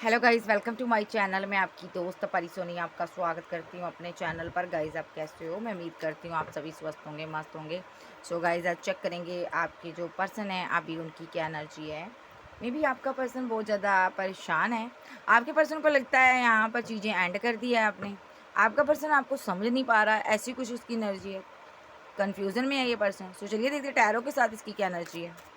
Hello guys, welcome to my channel. मैं आपकी दोस्त परिसोनी आपका स्वागत करती हूँ अपने चैनल पर। गाइस, आप कैसे हो? मैं उम्मीद करती हूँ आप सभी स्वस्थ होंगे, मस्त होंगे। सो गाइस, आज चेक करेंगे आपके जो पर्सन है अभी उनकी क्या एनर्जी है। मे बी आपका पर्सन बहुत ज़्यादा परेशान है। आपके पर्सन को लगता है यहाँ पर चीज़ें एंड कर दी है आपने। आपका पर्सन आपको समझ नहीं पा रहा है, ऐसी कुछ उसकी एनर्जी है। कन्फ्यूज़न में है ये पर्सन। सो चलिए देखते हैं टैरो के साथ इसकी क्या एनर्जी है।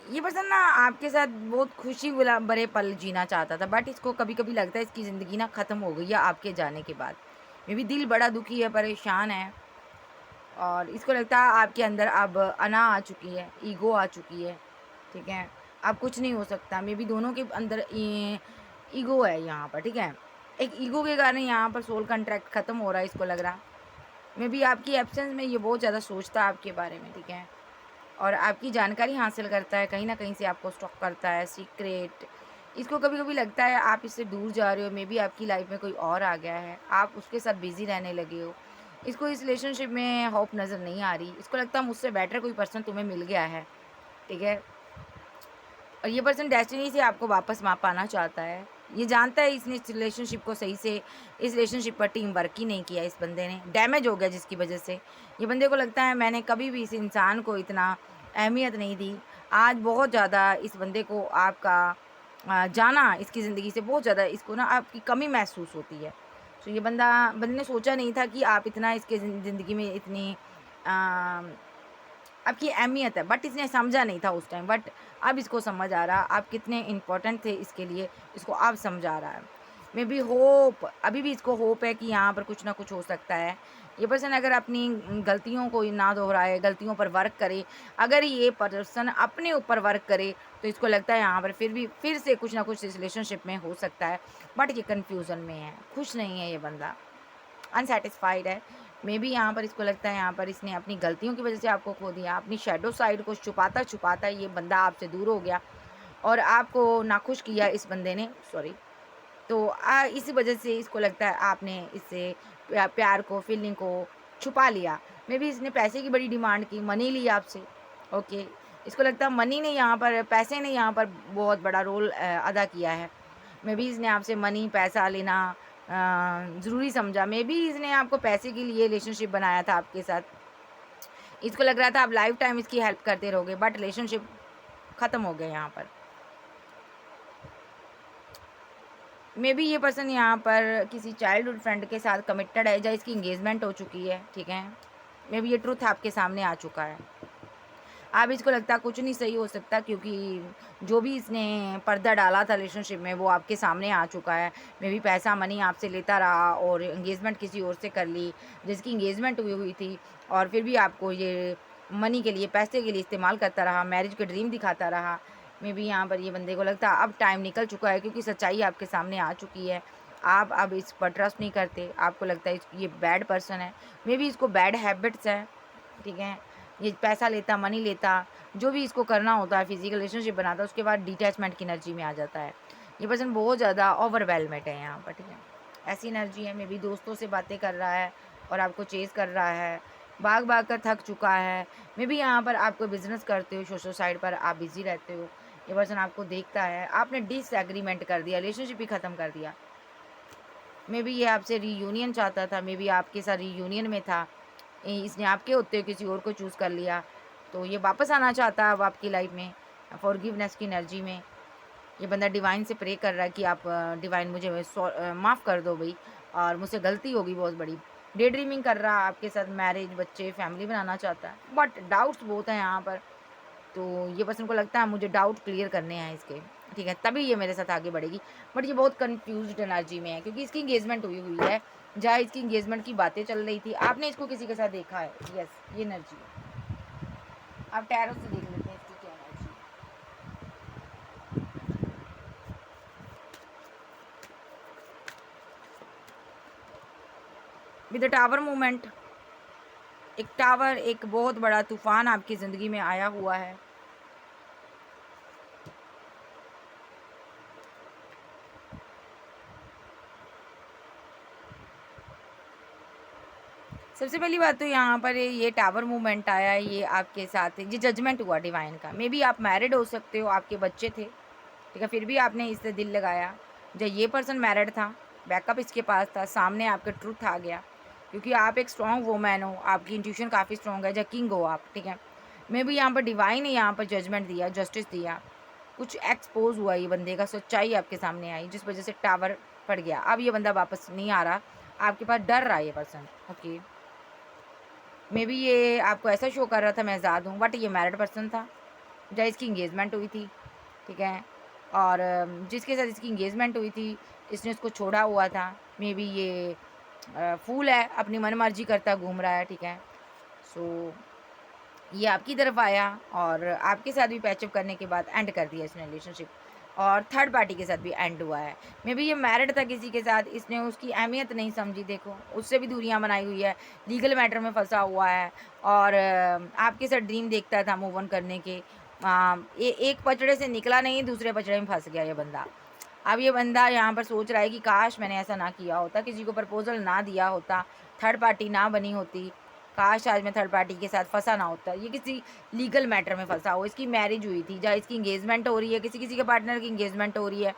ये पर्सन ना आपके साथ बहुत खुशी वाला भरे पल जीना चाहता था, बट इसको कभी-कभी लगता है इसकी ज़िंदगी ना ख़त्म हो गई है आपके जाने के बाद। मे बी दिल बड़ा दुखी है, परेशान है और इसको लगता है आपके अंदर अब अना आ चुकी है, ईगो आ चुकी है, ठीक है? अब कुछ नहीं हो सकता। मे बी दोनों के अंदर ईगो है यहाँ पर, ठीक है? एक ईगो के कारण यहाँ पर सोल कॉन्ट्रैक्ट ख़त्म हो रहा है, इसको लग रहा। मे बी आपकी एब्सेंस में ये बहुत ज़्यादा सोचता है आपके बारे में, ठीक है? और आपकी जानकारी हासिल करता है, कहीं न कहीं से आपको स्टॉक करता है, सीक्रेट। इसको कभी-कभी लगता है आप इससे दूर जा रहे हो, मेबी आपकी लाइफ़ में कोई और आ गया है, आप उसके साथ बिज़ी रहने लगे हो। इसको इस रिलेशनशिप में होप नज़र नहीं आ रही, इसको लगता है मुझसे बेटर कोई पर्सन तुम्हें मिल गया है, ठीक है? और ये पर्सन डेस्टिनी से आपको वापस पाना चाहता है। ये जानता है इसने इस रिलेशनशिप को सही से इस रिलेशनशिप पर टीम वर्क ही नहीं किया इस बंदे ने, डैमेज हो गया जिसकी वज़ह से। ये बंदे को लगता है मैंने कभी भी इस इंसान को इतना अहमियत नहीं दी। आज बहुत ज़्यादा इस बंदे को आपका जाना इसकी ज़िंदगी से बहुत ज़्यादा इसको ना आपकी कमी महसूस होती है। तो ये बंदे ने सोचा नहीं था कि आप इतना इसके ज़िंदगी में इतनी अ आपकी अहमियत है, बट इसने समझा नहीं था उस टाइम, बट अब इसको समझ आ रहा आप कितने इम्पोर्टेंट थे इसके लिए, इसको अब समझ आ रहा है। मे बी होप अभी भी इसको होप है कि यहाँ पर कुछ ना कुछ हो सकता है। ये पर्सन अगर अपनी गलतियों को ना दोहराए, गलतियों पर वर्क करे, अगर ये पर्सन अपने ऊपर वर्क करे, तो इसको लगता है यहाँ पर फिर से कुछ ना कुछ इस रिलेशनशिप में हो सकता है। बट ये कन्फ्यूज़न में है, खुश नहीं है ये बंदा। अनसैटिस्फाइड है। मेबी यहाँ पर इसको लगता है यहाँ पर इसने अपनी गलतियों की वज़ह से आपको खो दिया। अपनी शैडो साइड को छुपाता-छुपाता ये बंदा आपसे दूर हो गया और आपको नाखुश किया इस बंदे ने, सॉरी। तो इसी वज़ह से इसको लगता है आपने इससे प्यार को, फीलिंग को छुपा लिया। मेबी इसने पैसे की बड़ी डिमांड की, मनी ली आपसे, ओके। इसको लगता है मनी ने यहाँ पर पैसे ने यहाँ पर बहुत बड़ा रोल अदा किया है। मेबी इसने आपसे मनी, पैसा लेना ज़रूरी समझा। मेबी इसने आपको पैसे के लिए रिलेशनशिप बनाया था आपके साथ। इसको लग रहा था आप लाइफ़ टाइम इसकी हेल्प करते रहोगे, बट रिलेशनशिप खत्म हो गया यहाँ पर। मेबी ये पर्सन यहाँ पर किसी चाइल्डहुड फ्रेंड के साथ कमिटेड है या इसकी एंगेजमेंट हो चुकी है, ठीक है? मेबी ये ट्रुथ आपके सामने आ चुका है। अब इसको लगता है कुछ नहीं सही हो सकता, क्योंकि जो भी इसने पर्दा डाला था रिलेशनशिप में वो आपके सामने आ चुका है। मे बी पैसा मनी आपसे लेता रहा और एंगेजमेंट किसी और से कर ली, जिसकी एंगेजमेंट हुई हुई थी, और फिर भी आपको ये मनी के लिए, पैसे के लिए इस्तेमाल करता रहा, मैरिज के ड्रीम दिखाता रहा। मे बी यहाँ पर ये बंदे को लगता है अब टाइम निकल चुका है, क्योंकि सच्चाई आपके सामने आ चुकी है। आप अब इस पर ट्रस्ट नहीं करते, आपको लगता है ये बैड पर्सन है। मे बी इसको बैड हैबिट्स हैं, ठीक है? ये पैसा लेता, मनी लेता, जो भी इसको करना होता है, फिज़िकल रिलेशनशिप बनाता है, उसके बाद डिटैचमेंट की एनर्जी में आ जाता है। ये पर्सन बहुत ज़्यादा ओवरवेलमेड है यहाँ पर, ठीक है? ऐसी एनर्जी है, मेबी दोस्तों से बातें कर रहा है और आपको चेज़ कर रहा है, भाग-भाग कर थक चुका है। मेबी यहाँ पर आप कोई बिज़नेस करते हो, सोशल साइड पर आप बिज़ी रहते हो, ये पर्सन आपको देखता है, आपने डिसएग्रीमेंट कर दिया, रिलेशनशिप ही ख़त्म कर दिया। मेबी ये आपसे रीयूनियन चाहता था, मेबी आपके साथ रीयूनियन में था। इसने आपके होते हुए किसी और को चूज़ कर लिया, तो ये वापस आना चाहता है अब आपकी लाइफ में, फॉरगिवनेस की एनर्जी में। ये बंदा डिवाइन से प्रे कर रहा है कि आप डिवाइन मुझे माफ़ कर दो भई, और मुझसे गलती हो गई बहुत बड़ी। डे ड्रीमिंग कर रहा है आपके साथ, मैरिज, बच्चे, फैमिली बनाना चाहता है, बट डाउट्स बहुत हैं यहाँ पर। तो ये पर्सन को लगता है मुझे डाउट क्लियर करने हैं इसके, ठीक है? तभी ये मेरे साथ आगे बढ़ेगी। बट ये बहुत कन्फ्यूज़्ड एनर्जी में है, क्योंकि इसकी एंगेजमेंट हुई हुई है। जहाँ इसकी एंगेजमेंट की बातें चल रही थी, आपने इसको किसी के साथ देखा है। यस, ये एनर्जी है। अब टैरो से देख लेते हैं इसकी क्या एनर्जी है। विद द टावर मूवमेंट, एक टावर, एक बहुत बड़ा तूफ़ान आपकी ज़िंदगी में आया हुआ है। सबसे पहली बात तो यहाँ पर ये टावर मूवमेंट आया, ये आपके साथ ये जजमेंट हुआ डिवाइन का। मे बी आप मैरिड हो सकते हो, आपके बच्चे थे, ठीक है, फिर भी आपने इससे दिल लगाया। जब ये पर्सन मैरिड था, बैकअप इसके पास था, सामने आपके ट्रूथ आ गया, क्योंकि आप एक स्ट्रॉन्ग वुमेन हो, आपकी इंट्यूशन काफ़ी स्ट्रॉन्ग है, जब किंग हो आप, ठीक है। मे बी यहाँ पर डिवाइन ने यहाँ पर जजमेंट दिया, जस्टिस दिया, कुछ एक्सपोज हुआ ये बंदे का, सच्चाई आपके सामने आई, जिस वजह से टावर पड़ गया। अब ये बंदा वापस नहीं आ रहा आपके पास, डर रहा है ये पर्सन। ओके, मे बी ये आपको ऐसा शो कर रहा था मैं आज़ाद हूँ, बट ये मैरिड पर्सन था, जहाँ इसकी इंगेजमेंट हुई थी, ठीक है। और जिसके साथ इसकी इंगेजमेंट हुई थी, इसने उसको छोड़ा हुआ था। मे बी ये फूल है, अपनी मन मर्जी करता घूम रहा है, ठीक है। सो ये आपकी तरफ आया और आपके साथ भी पैचअप करने के बाद एंड कर दिया इसने रिलेशनशिप, और थर्ड पार्टी के साथ भी एंड हुआ है। मे बी ये मैरिड था किसी के साथ, इसने उसकी अहमियत नहीं समझी, देखो उससे भी दूरियां बनाई हुई है, लीगल मैटर में फंसा हुआ है, और आपके साथ ड्रीम देखता था मूव ऑन करने के। एक पचड़े से निकला नहीं, दूसरे पचड़े में फंस गया ये बंदा। अब ये बंदा यहाँ पर सोच रहा है कि काश मैंने ऐसा ना किया होता, किसी को प्रपोजल ना दिया होता, थर्ड पार्टी ना बनी होती, काश आज मैं थर्ड पार्टी के साथ फंसा ना होता। ये किसी लीगल मैटर में फंसा हो, इसकी मैरिज हुई थी, जहाँ इसकी इंगेजमेंट हो रही है, किसी किसी के पार्टनर की इंगेजमेंट हो रही है,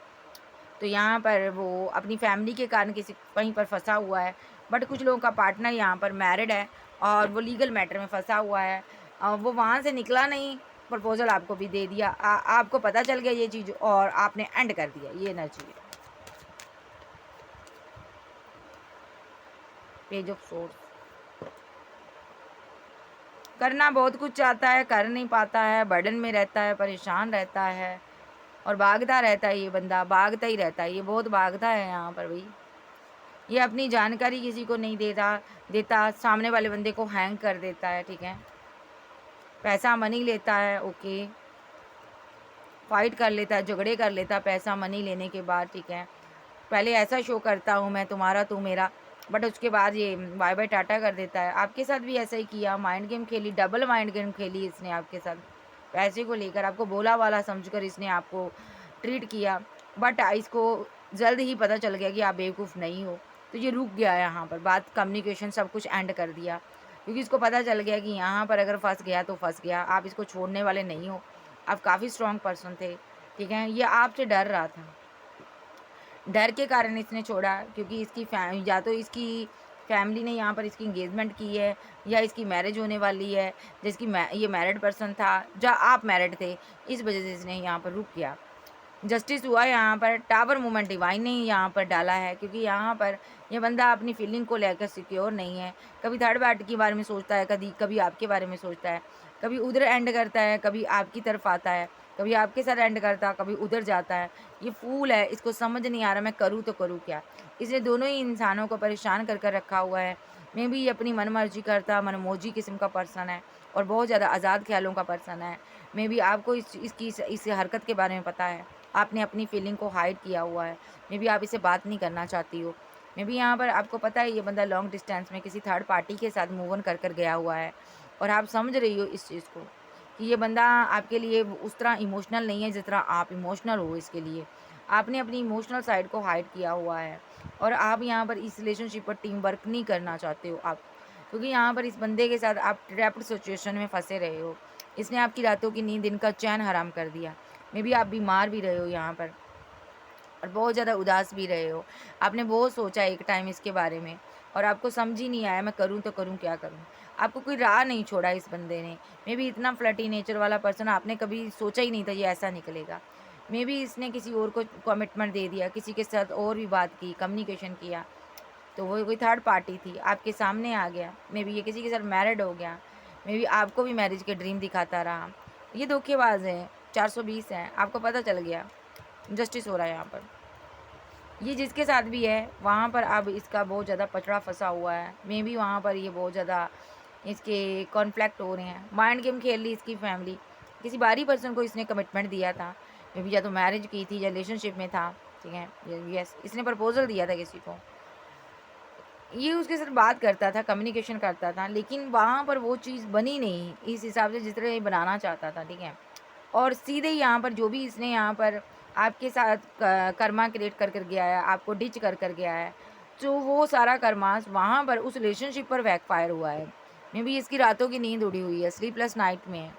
तो यहाँ पर वो अपनी फैमिली के कारण किसी कहीं पर फंसा हुआ है। बट कुछ लोगों का पार्टनर यहाँ पर मैरिड है और वो लीगल मैटर में फंसा हुआ है, वो वहाँ से निकला नहीं, प्रपोजल आपको भी दे दिया, आपको पता चल गया ये चीज़ और आपने एंड कर दिया ये एनर्जी। पेज ऑफ सोर्स, करना बहुत कुछ चाहता है, कर नहीं पाता है, बर्डन में रहता है, परेशान रहता है और भागता रहता है। ये बंदा भागता ही रहता है, ये बहुत भागता है यहाँ पर भाई। ये अपनी जानकारी किसी को नहीं देता, सामने वाले बंदे को हैंग कर देता है, ठीक है। पैसा मनी लेता है, ओके, फाइट कर लेता है, झगड़े कर लेता है पैसा मनी लेने के बाद, ठीक है। पहले ऐसा शो करता हूँ मैं तुम्हारा तू मेरा, बट उसके बाद ये बाय बाय टाटा कर देता है। आपके साथ भी ऐसा ही किया, माइंड गेम खेली, डबल माइंड गेम खेली इसने आपके साथ, पैसे को लेकर आपको भोला वाला समझकर इसने आपको ट्रीट किया, बट इसको जल्द ही पता चल गया कि आप बेवकूफ़ नहीं हो, तो ये रुक गया यहाँ पर, बात कम्युनिकेशन सब कुछ एंड कर दिया, क्योंकि इसको पता चल गया कि यहाँ पर अगर फंस गया तो फंस गया, आप इसको छोड़ने वाले नहीं हो, आप काफ़ी स्ट्रॉन्ग पर्सन थे, ठीक है। ये आपसे डर रहा था, डर के कारण इसने छोड़ा, क्योंकि इसकी या तो इसकी फैमिली ने यहाँ पर इसकी इंगेजमेंट की है, या इसकी मैरिज होने वाली है, जिसकी ये मैरिड पर्सन था, जहाँ आप मैरिड थे, इस वजह से इसने यहाँ पर रुक गया। जस्टिस हुआ यहाँ पर, टावर मूवमेंट डिवाइन ने ही यहाँ पर डाला है, क्योंकि यहाँ पर ये बंदा अपनी फीलिंग को लेकर सिक्योर नहीं है, कभी थर्ड पार्टी के बारे में सोचता है, कभी आपके बारे में सोचता है, कभी उधर एंड करता है, कभी आपकी तरफ आता है, कभी आपके साथ एंड करता है, कभी उधर जाता है। ये फूल है, इसको समझ नहीं आ रहा मैं करूँ तो करूँ क्या। इसने दोनों ही इंसानों को परेशान कर रखा हुआ है। मे बी ये अपनी मनमर्जी करता मनमोजी किस्म का पर्सन है और बहुत ज़्यादा आज़ाद ख्यालों का पर्सन है। मे बी आपको इस हरकत के बारे में पता है, आपने अपनी फीलिंग को हाइड किया हुआ है, मे बी आप इससे बात नहीं करना चाहती हो। मे बी यहाँ पर आपको पता है ये बंदा लॉन्ग डिस्टेंस में किसी थर्ड पार्टी के साथ मूव ऑन कर गया हुआ है, और आप समझ रही हो इस चीज़ को कि ये बंदा आपके लिए उस तरह इमोशनल नहीं है जिस तरह आप इमोशनल हो इसके लिए। आपने अपनी इमोशनल साइड को हाइड किया हुआ है, और आप यहाँ पर इस रिलेशनशिप पर टीम वर्क नहीं करना चाहते हो आप, क्योंकि यहाँ पर इस बंदे के साथ आप ट्रैप्ड सिचुएशन में फंसे रहे हो। इसने आपकी रातों की नींद, दिन का चैन हराम कर दिया। मे बी आप बीमार भी रहे हो यहाँ पर, और बहुत ज़्यादा उदास भी रहे हो। आपने बहुत सोचा एक टाइम इसके बारे में, और आपको समझ ही नहीं आया मैं करूँ तो करूँ क्या करूँ। आपको कोई राह नहीं छोड़ा इस बंदे ने। मे बी इतना फ्लर्टी नेचर वाला पर्सन आपने कभी सोचा ही नहीं था ये ऐसा निकलेगा। मे बी इसने किसी और को कमिटमेंट दे दिया, किसी के साथ और भी बात की, कम्युनिकेशन किया, तो वो कोई थर्ड पार्टी थी, आपके सामने आ गया। मे बी ये किसी के साथ मैरिड हो गया, मे बी आपको भी मैरिज के ड्रीम दिखाता रहा। ये धोखेबाज है, 420 है, आपको पता चल गया। जस्टिस हो रहा है यहाँ पर। ये जिसके साथ भी है वहाँ पर अब इसका बहुत ज़्यादा पचड़ा फंसा हुआ है। मे बी वहाँ पर ये बहुत ज़्यादा इसके कॉन्फ्लिक्ट हो रहे हैं। माइंड गेम खेल ली इसकी फैमिली, किसी बाहरी पर्सन को इसने कमिटमेंट दिया था, मे बी या तो मैरिज की थी या रिलेशनशिप में था, ठीक है। यस, इसने प्रपोजल दिया था किसी को, ये उसके साथ बात करता था, कम्युनिकेशन करता था, लेकिन वहाँ पर वो चीज़ बनी नहीं इस हिसाब से जिस तरह ये बनाना चाहता था, ठीक है। और सीधे यहाँ पर जो भी इसने यहाँ पर आपके साथ कर्मा क्रिएट कर गया है, आपको डिच कर गया है, तो वो सारा कर्मास वहाँ पर उस रिलेशनशिप पर बैकफायर हुआ है। मे बी इसकी रातों की नींद उड़ी हुई है, स्लीपलेस नाइट में है।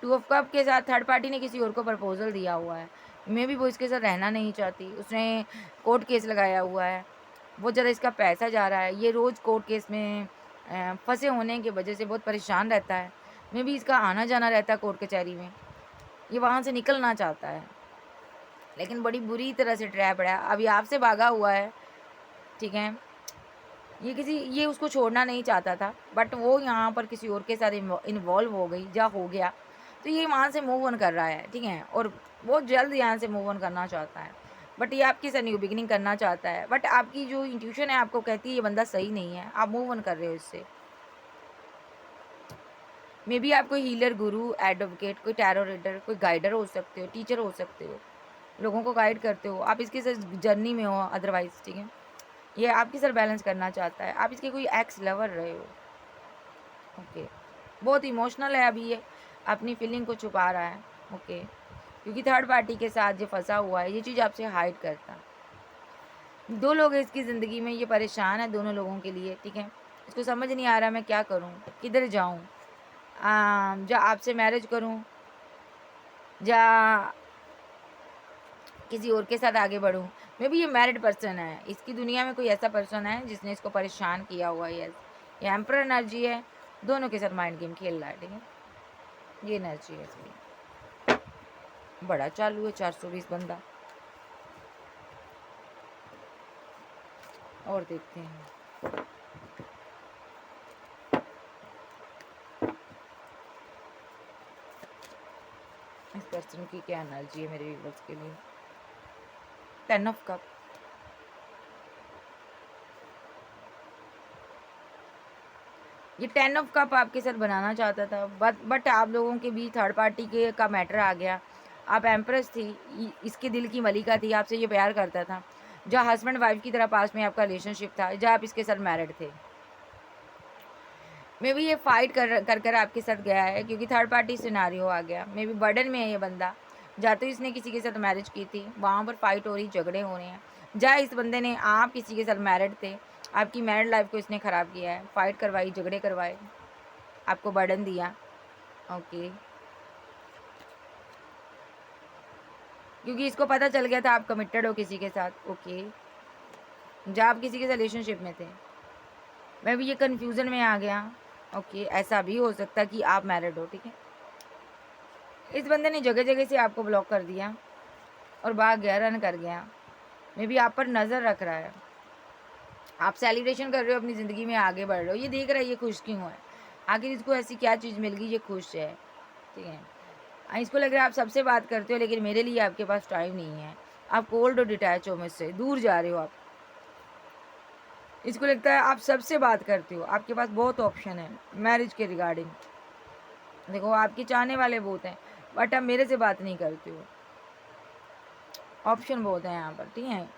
2 ऑफ कप के साथ थर्ड पार्टी ने किसी और को प्रपोज़ल दिया हुआ है। मे बी वो इसके साथ रहना नहीं चाहती, उसने कोर्ट केस लगाया हुआ है। बहुत ज़्यादा इसका पैसा जा रहा है, ये रोज़ कोर्ट केस में फँसे होने की वजह से बहुत परेशान रहता है। मे बी इसका आना-जाना रहता है कोर्ट कचहरी में। ये वहाँ से निकलना चाहता है, लेकिन बड़ी बुरी तरह से ट्रैप्ड है। अभी आपसे भागा हुआ है, ठीक है? ये उसको छोड़ना नहीं चाहता था, बट वो यहाँ पर किसी और के साथ इन्वॉल्व हो गई या हो गया, तो ये वहाँ से मूव ऑन कर रहा है, ठीक है? और बहुत जल्द यहाँ से मूव ऑन करना चाहता है, बट ये आपके साथ न्यू बिगिनिंग करना चाहता है, बट आपकी जो इंट्यूशन है आपको कहती है ये बंदा सही नहीं है, आप मूव ऑन कर रहे हो इससे। मे बी आप कोई हीलर, गुरु, एडवोकेट, कोई टैरो रीडर, कोई गाइडर हो सकते हो, टीचर हो सकते हो, लोगों को गाइड करते हो, आप इसके साथ जर्नी में हो अदरवाइज़, ठीक है? ये आपके साथ बैलेंस करना चाहता है, आप इसके कोई एक्स लवर रहे हो, ओके? बहुत इमोशनल है अभी ये, अपनी फीलिंग को छुपा रहा है, ओके? क्योंकि थर्ड पार्टी के साथ जो फँसा हुआ है, ये चीज़ आपसे हाइड करता है। 2 लोग हैं इसकी ज़िंदगी में, ये परेशान है दोनों लोगों के लिए, ठीक है? इसको समझ नहीं आ रहा मैं क्या करूँ, किधर जाऊँ? या आपसे मैरिज करूँ या किसी और के साथ आगे बढ़ूँ। मे बी ये मैरिड पर्सन है, इसकी दुनिया में कोई ऐसा पर्सन है जिसने इसको परेशान किया हुआ है। यस, ये एम्परर एनर्जी है, दोनों के साथ माइंड गेम खेल रहा है, ठीक है? ये एनर्जी है इसकी। बड़ा चालू है 420 बंदा। और देखते हैं। इस पर्सन की क्या एनर्जी है मेरे व्यूअर्स के लिए। 10 ऑफ कप, ये 10 ऑफ कप आपके साथ बनाना चाहता था, बट आप लोगों के बीच थर्ड पार्टी के का मैटर आ गया। आप एम्प्रेस थी, इसके दिल की मलिका थी, आपसे ये प्यार करता था। जहाँ हस्बैंड वाइफ की तरह पास में आपका रिलेशनशिप था, जहाँ आप इसके साथ मैरिड थे। मे बी ये फाइट कर आपके साथ गया है, क्योंकि थर्ड पार्टी सिनारियो आ गया। मे बी बर्डन में है ये बंदा। जहाँ तो इसने किसी के साथ मैरिज की थी, वहाँ पर फाइट हो रही, झगड़े हो रहे हैं। जहाँ इस बंदे ने, आप किसी के साथ मैरिड थे, आपकी मैरिड लाइफ को इसने ख़राब किया है, फाइट करवाई, झगड़े करवाए, आपको बर्डन दिया, ओके? क्योंकि इसको पता चल गया था आप कमिटेड हो किसी के साथ, ओके? जहाँ आप किसी के साथ रिलेशनशिप में थे, मैं भी ये कन्फ्यूज़न में आ गया, ओके? ऐसा भी हो सकता है कि आप मैरिड हो, ठीक है? इस बंदे ने जगह-जगह से आपको ब्लॉक कर दिया और भाग गया, रन कर गया। मे बी आप पर नज़र रख रहा है। आप सेलिब्रेशन कर रहे हो, अपनी ज़िंदगी में आगे बढ़ रहे हो, ये देख रहा है ये खुश क्यों है, आखिर इसको ऐसी क्या चीज़ मिल गई ये खुश है, ठीक है? इसको लग रहा है आप सबसे बात करते हो, लेकिन मेरे लिए आपके पास टाइम नहीं है, आप कोल्ड और डिटैच हो मुझसे, दूर जा रहे हो आप। इसको लगता है आप सबसे बात करते हो, आपके पास बहुत ऑप्शन है मैरिज के रिगार्डिंग। देखो आपके चाहने वाले बहुत हैं, बट आप मेरे से बात नहीं करते हो। ऑप्शन बहुत है यहाँ पर, ठीक है?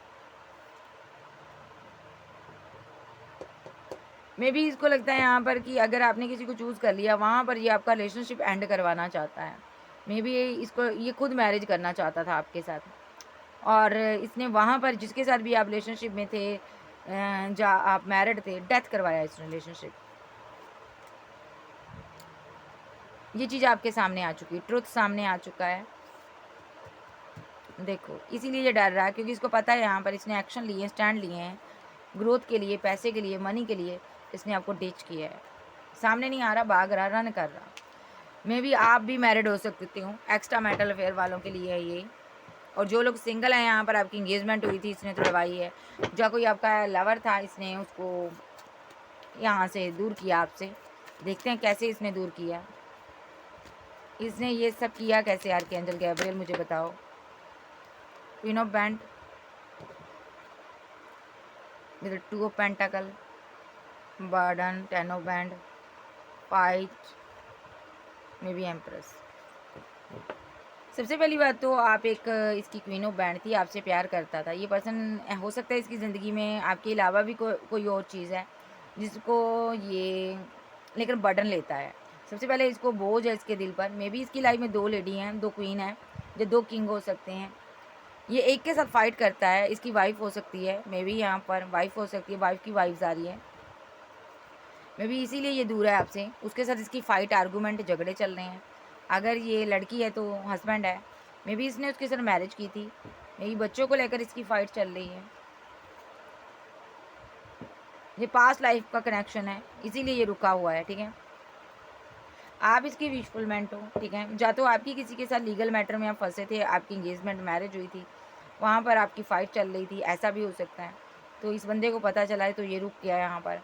मे बी इसको लगता है यहाँ पर कि अगर आपने किसी को चूज़ कर लिया, वहाँ पर ये आपका रिलेशनशिप एंड करवाना चाहता है। मे बी इसको ये खुद मैरिज करना चाहता था आपके साथ, और इसने वहाँ पर जिसके साथ भी आप रिलेशनशिप में थे, जहाँ आप मैरिड थे, डेथ करवाया इस रिलेशनशिप। ये चीज़ आपके सामने आ चुकी है, ट्रुथ सामने आ चुका है। देखो इसीलिए ये डर रहा है, क्योंकि इसको पता है यहाँ पर इसने एक्शन लिए, स्टैंड लिए हैं, ग्रोथ के लिए, पैसे के लिए, मनी के लिए इसने आपको डिच किया है। सामने नहीं आ रहा, भाग रहा, रन कर रहा। मे बी आप भी मैरिड हो सकते हो, एक्स्ट्रा मैरिटल अफेयर वालों के लिए है ये। और जो लोग सिंगल हैं, यहाँ पर आपकी इंगेजमेंट हुई थी, इसने तोड़वाई है। जो कोई आपका लवर था, इसने उसको यहाँ से दूर किया आपसे। देखते हैं कैसे इसने दूर किया, इसने ये सब किया कैसे। आर्कएंजल गैब्रियल मुझे बताओ। Queen of wand with 2 of pentacle, burden, 10 of wand, fight, maybe empress. सबसे पहली बात तो आप एक इसकी क्वीन ऑफ बैंड थी, आपसे प्यार करता था। ये पर्सन हो सकता है इसकी ज़िंदगी में आपके अलावा भी कोई और चीज़ है जिसको ये लेकर बर्डन लेता है। सबसे पहले इसको बोझ है इसके दिल पर। मे बी इसकी लाइफ में 2 लेडी हैं, 2 क्वीन हैं, जो 2 किंग हो सकते हैं। ये एक के साथ फाइट करता है, इसकी वाइफ हो सकती है, मे बी यहाँ पर वाइफ हो सकती है, वाइफ की वाइफ्स आ रही है, मे बी इसीलिए ये दूर है आपसे। उसके साथ इसकी फ़ाइट, आर्गूमेंट, झगड़े चल रहे हैं। अगर ये लड़की है तो हस्बैंड है, मे बी इसने उसके साथ मैरिज की थी, मे बी बच्चों को लेकर इसकी फ़ाइट चल रही है। ये पास्ट लाइफ का कनेक्शन है, इसीलिए ये रुका हुआ है, ठीक है। आप इसकी विशफुलमेंट हो, ठीक है। या तो आपकी किसी के साथ लीगल मैटर में आप फंसे थे, आपकी इंगेजमेंट मैरिज हुई थी, वहाँ पर आपकी फ़ाइट चल रही थी, ऐसा भी हो सकता है। तो इस बंदे को पता चला है तो ये रुक गया यहाँ पर।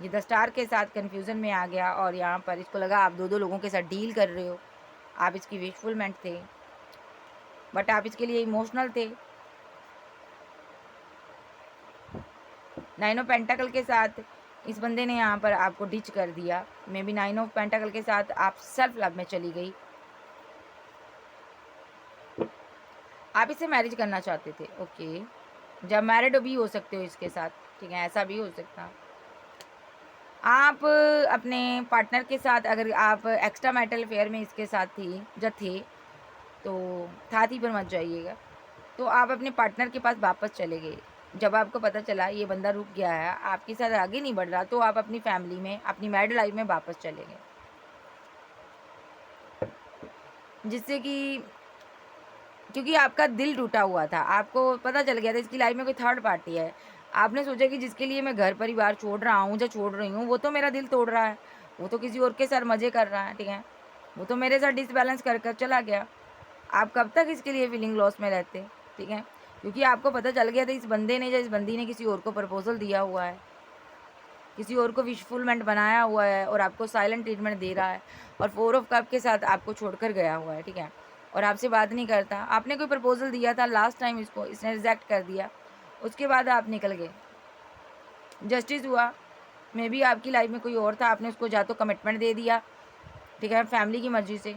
ये 10 स्टार के साथ कन्फ्यूज़न में आ गया और यहाँ पर इसको लगा आप 2-2 लोगों के साथ डील कर रहे हो। आप इसकी विशफुलमेंट थे, बट आप इसके लिए इमोशनल थे। 9 ऑफ पेंटाकल के साथ इस बंदे ने यहाँ पर आपको डिच कर दिया। मे बी 9 ऑफ पेंटाकल के साथ आप सेल्फ लव में चली गई। आप इससे मैरिज करना चाहते थे, ओके। जब मैरिड भी हो सकते हो इसके साथ, ठीक है, ऐसा भी हो सकता। आप अपने पार्टनर के साथ, अगर आप एक्स्ट्रा मैरिटल अफेयर में इसके साथ थी, जब थे, तो था थी पर मत जाइएगा। तो आप अपने पार्टनर के पास वापस चले गए। जब आपको पता चला ये बंदा रुक गया है, आपके साथ आगे नहीं बढ़ रहा, तो आप अपनी फैमिली में, अपनी मैरिड लाइफ में वापस चले गए। जिससे कि क्योंकि आपका दिल टूटा हुआ था, आपको पता चल गया था इसकी लाइफ में कोई थर्ड पार्टी है। आपने सोचा कि जिसके लिए मैं घर परिवार छोड़ रहा हूँ या छोड़ रही हूँ, वो तो मेरा दिल तोड़ रहा है, वो तो किसी और के साथ मज़े कर रहा है, ठीक है, वो तो मेरे साथ डिसबैलेंस कर कर चला गया। आप कब तक इसके लिए फीलिंग लॉस में रहते, ठीक है। क्योंकि आपको पता चल गया था इस बंदे ने या इस बंदी ने किसी और को प्रपोजल दिया हुआ है, किसी और को विशफुलमेंट बनाया हुआ है और आपको साइलेंट ट्रीटमेंट दे रहा है, और 4 ऑफ कप के साथ आपको छोड़कर गया हुआ है, ठीक है, और आपसे बात नहीं करता। आपने कोई प्रपोजल दिया था लास्ट टाइम इसको, इसने रिजेक्ट कर दिया, उसके बाद आप निकल गए, जस्टिस हुआ। मे बी आपकी लाइफ में कोई और था, आपने उसको जा तो कमिटमेंट दे दिया, ठीक है, फैमिली की मर्ज़ी से।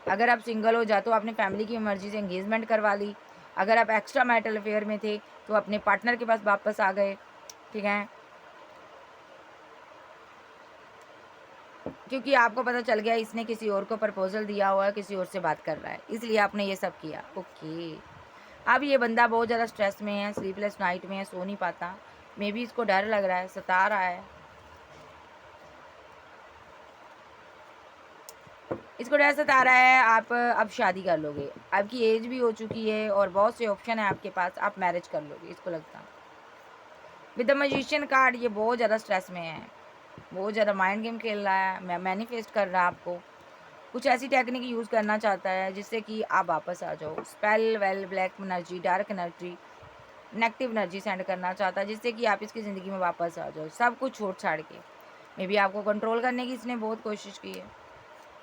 अगर आप सिंगल हो, जा तो आपने फैमिली की मर्ज़ी से एंगेजमेंट करवा ली। अगर आप एक्स्ट्रा मैरिटल अफेयर में थे तो अपने पार्टनर के पास वापस आ गए, ठीक है, क्योंकि आपको पता चल गया इसने किसी और को प्रपोजल दिया हुआ है, किसी और से बात कर रहा है, इसलिए आपने ये सब किया, ओके। अब ये बंदा बहुत ज़्यादा स्ट्रेस में है, स्लीपलेस नाइट में है, सो नहीं पाता, मे बी इसको डर लग रहा है, सता रहा है, इसको डर सता रहा है। आप अब शादी कर लोगे, आपकी एज भी हो चुकी है और बहुत से ऑप्शन है आपके पास, आप मैरिज कर लोगे, इसको लगता। विद द मैजिशियन कार्ड ये बहुत ज़्यादा स्ट्रेस में है, बहुत ज़्यादा माइंड गेम खेल रहा है, मैनिफेस्ट कर रहा है आपको, कुछ ऐसी टेक्निक यूज़ करना चाहता है जिससे कि आप वापस आ जाओ। Spell, well, black energy, dark energy, negative energy send करना चाहता है जिससे कि आप इसकी ज़िंदगी में वापस आ जाओ, सब कुछ छोड़ छाड़ के। मे बी आपको कंट्रोल करने की इसने बहुत कोशिश की है,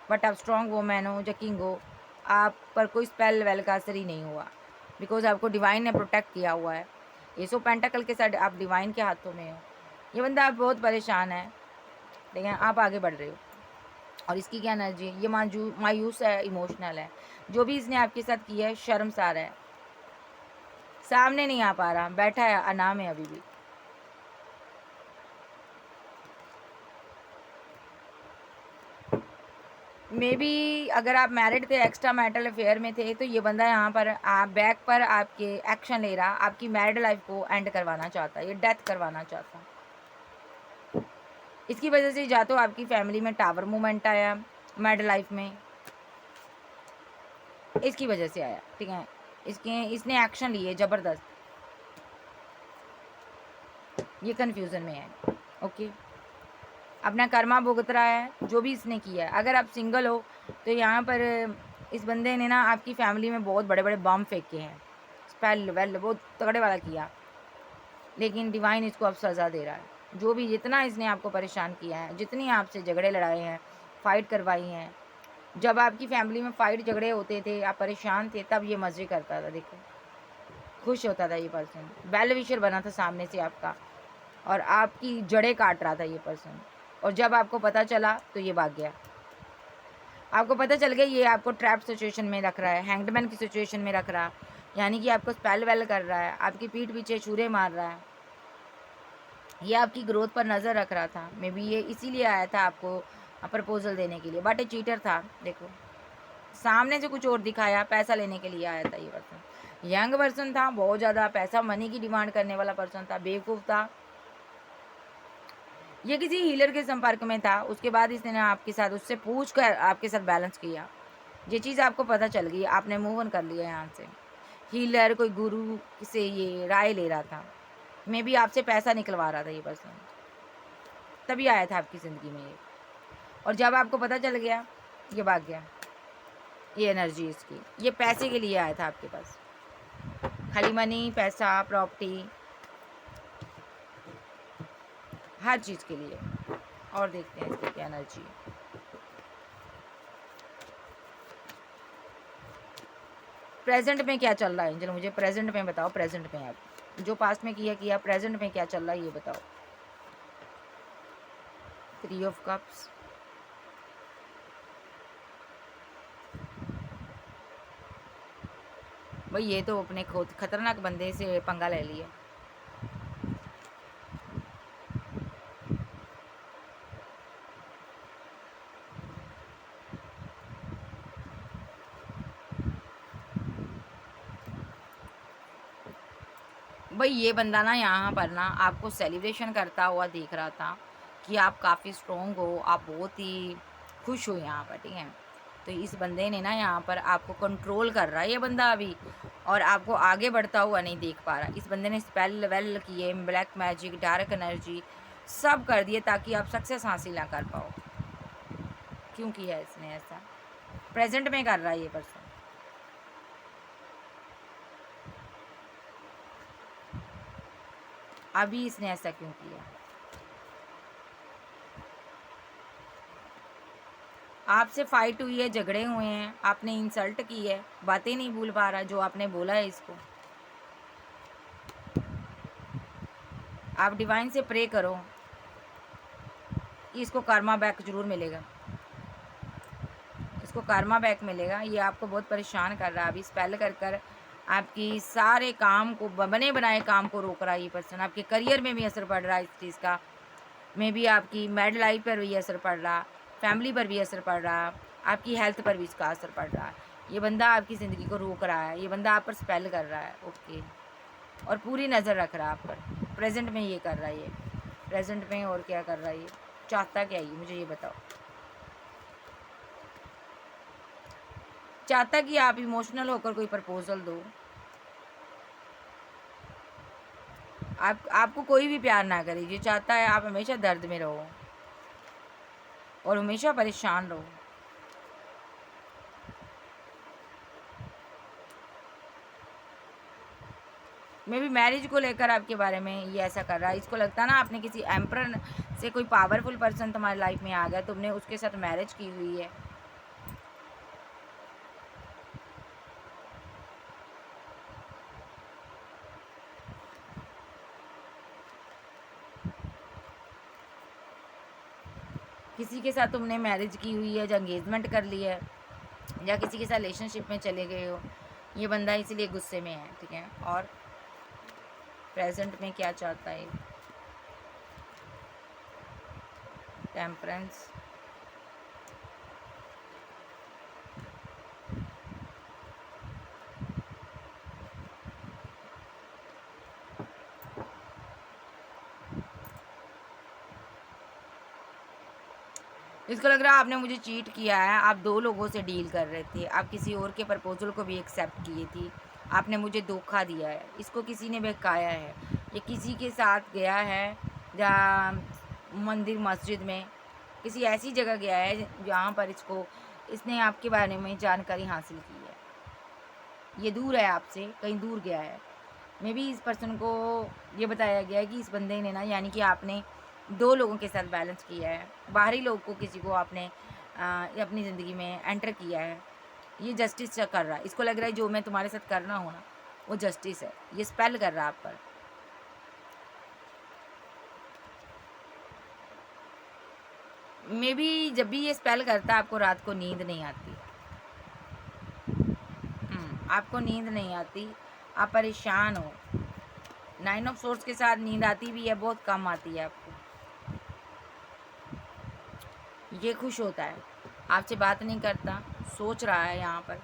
बट आप स्ट्रॉन्ग वोमैन हो, जकिंग हो, आप पर कोई स्पेल वेल का असर ही नहीं हुआ, बिकॉज आपको डिवाइन ने प्रोटेक्ट किया हुआ है। एसो पेंटाकल के साथ आप डिवाइन के हाथों में हो। ये बंदा आप बहुत परेशान है, ठीक है, आप आगे बढ़ रहे हो। और इसकी क्या एनर्जी है, ये मायूस है, इमोशनल है, जो भी इसने आपके साथ किया है शर्मसार है, सामने नहीं आ पा रहा, बैठा है अनाम है अभी भी। मे बी अगर आप मैरिड थे, एक्स्ट्रा मैरिटल अफेयर में थे, तो ये बंदा यहाँ पर आप बैक पर आपके एक्शन ले रहा, आपकी मैरिड लाइफ को एंड करवाना चाहता है, ये डेथ करवाना चाहता है। इसकी वजह से या तो आपकी फैमिली में टावर मूवमेंट आया मैरिड लाइफ में, इसकी वजह से आया, ठीक है, इसने एक्शन लिए ज़बरदस्त, ये कन्फ्यूज़न में है, ओके। अपना कर्मा भुगत रहा है जो भी इसने किया है। अगर आप सिंगल हो तो यहाँ पर इस बंदे ने ना आपकी फैमिली में बहुत बड़े बड़े बम फेंके हैं, स्पेल वेल बहुत तगड़े वाला किया, लेकिन डिवाइन इसको अब सज़ा दे रहा है। जो भी जितना इसने आपको परेशान किया है, जितनी आपसे झगड़े लड़ाए हैं, फ़ाइट करवाई हैं, जब आपकी फैमिली में फ़ाइट झगड़े होते थे, आप परेशान थे, तब ये मज़े करता था, देखो खुश होता था ये पर्सन, वेल विशर बना था सामने से आपका, और आपकी जड़ें काट रहा था ये पर्सन। और जब आपको पता चला तो ये भाग गया, आपको पता चल गया ये आपको ट्रैप सिचुएशन में रख रहा है, हैंगडमैन की सिचुएशन में रख रहा है, यानी कि आपको स्पेल वेल कर रहा है, आपकी पीठ पीछे छुरे मार रहा है, ये आपकी ग्रोथ पर नज़र रख रहा था। मे बी ये इसीलिए आया था आपको प्रपोजल देने के लिए, बट ये चीटर था, देखो सामने से कुछ और दिखाया, पैसा लेने के लिए आया था ये पर्सन। यंग पर्सन था, बहुत ज़्यादा पैसा मनी की डिमांड करने वाला पर्सन था, बेवकूफ़ था। ये किसी हीलर के संपर्क में था, उसके बाद इसने ना आपके साथ उससे पूछ कर आपके साथ बैलेंस किया। ये चीज़ आपको पता चल गई, आपने मूव ऑन कर लिया यहाँ से। हीलर कोई गुरु से ये राय ले रहा था, मे बी आपसे पैसा निकलवा रहा था ये पर्सन, तभी आया था आपकी ज़िंदगी में ये। और जब आपको पता चल गया, ये भाग गया। ये एनर्जी इसकी, ये पैसे के लिए आया था आपके पास, खाली मनी, पैसा, प्रॉपर्टी, हर चीज़ के लिए। और देखते हैं इसकी क्या एनर्जी है। प्रेजेंट में क्या चल रहा है एंजल, मुझे प्रेजेंट में बताओ। प्रेजेंट में आप जो पास्ट में किया, प्रेजेंट में क्या चल रहा है ये बताओ। 3 ऑफ कप्स, भाई ये तो अपने खुद खतरनाक बंदे से पंगा ले लिया। भाई ये बंदा ना यहाँ पर ना आपको सेलिब्रेशन करता हुआ दिख रहा था कि आप काफ़ी स्ट्रोंग हो, आप बहुत ही खुश हो यहाँ पर, ठीक है। तो इस बंदे ने ना यहाँ पर आपको कंट्रोल कर रहा है ये बंदा अभी, और आपको आगे बढ़ता हुआ नहीं देख पा रहा। इस बंदे ने स्पेल वेल किए, ब्लैक मैजिक, डार्क एनर्जी सब कर दिए ताकि आप सक्सेस हासिल ना कर पाओ। क्यों किया इसने ऐसा? प्रेजेंट में कर रहा है ये पर्सन। अभी इसने ऐसा क्यों किया? आपसे फाइट हुई है, झगड़े हुए हैं, आपने इंसल्ट की है, बातें नहीं भूल पा रहा जो आपने बोला है इसको। आप डिवाइन से प्रे करो, इसको कर्मा बैक जरूर मिलेगा, इसको कर्मा बैक मिलेगा। ये आपको बहुत परेशान कर रहा है अभी, स्पेल कर कर आपकी सारे काम को, बने बनाए काम को रोक रहा है ये पर्सन। आपके करियर में भी असर पड़ रहा है इस चीज़ का, मे बी आपकी मैरिड लाइफ पर भी असर पड़ रहा, फैमिली पर भी असर पड़ रहा, आपकी हेल्थ पर भी इसका असर पड़ रहा है। ये बंदा आपकी ज़िंदगी को रोक रहा है, ये बंदा आप पर स्पेल कर रहा है, ओके। और पूरी नज़र रख रहा है आप पर। प्रेजेंट में ये कर रहा है, ये प्रेजेंट में और क्या कर रहा है ये, चाहता क्या ये मुझे ये बताओ। चाहता कि आप इमोशनल होकर कोई प्रपोजल दो, आपको कोई भी प्यार ना करे। ये चाहता है आप हमेशा दर्द में रहो और हमेशा परेशान रहो। मे भी मैरिज को लेकर आपके बारे में ये ऐसा कर रहा है। इसको लगता है ना आपने किसी एम्परर से, कोई पावरफुल पर्सन तुम्हारी लाइफ में आ गया, तुमने उसके साथ मैरिज की हुई है। किसी के साथ तुमने मैरिज की हुई है, या एंगेजमेंट कर ली है, या किसी के साथ रिलेशनशिप में चले गए हो। ये बंदा इसीलिए गुस्से में है, ठीक है। और प्रेजेंट में क्या चाहता है? टेम्परेंस, इसको लग रहा है आपने मुझे चीट किया है। आप 2 लोगों से डील कर रहे थे, आप किसी और के प्रपोजल को भी एक्सेप्ट किए थी, आपने मुझे धोखा दिया है। इसको किसी ने बहकाया है, ये किसी के साथ गया है, जहाँ मंदिर मस्जिद में किसी ऐसी जगह गया है जहाँ पर इसने आपके बारे में जानकारी हासिल की है। ये दूर है आपसे, कहीं दूर गया है। मे बी इस पर्सन को ये बताया गया है कि इस बंदे ने ना, यानी कि आपने 2 लोगों के साथ बैलेंस किया है, बाहरी लोग को किसी को आपने अपनी ज़िंदगी में एंटर किया है। ये जस्टिस कर रहा है। इसको लग रहा है जो मैं तुम्हारे साथ करना हो ना वो जस्टिस है। ये स्पेल कर रहा है आप पर। मे बी जब भी ये स्पेल करता है आपको रात को नींद नहीं आती। आपको नींद नहीं आती, आप परेशान हो। 9 ऑफ सोर्स के साथ नींद आती भी है, बहुत कम आती है आपको। ये खुश होता है, आपसे बात नहीं करता, सोच रहा है यहाँ पर।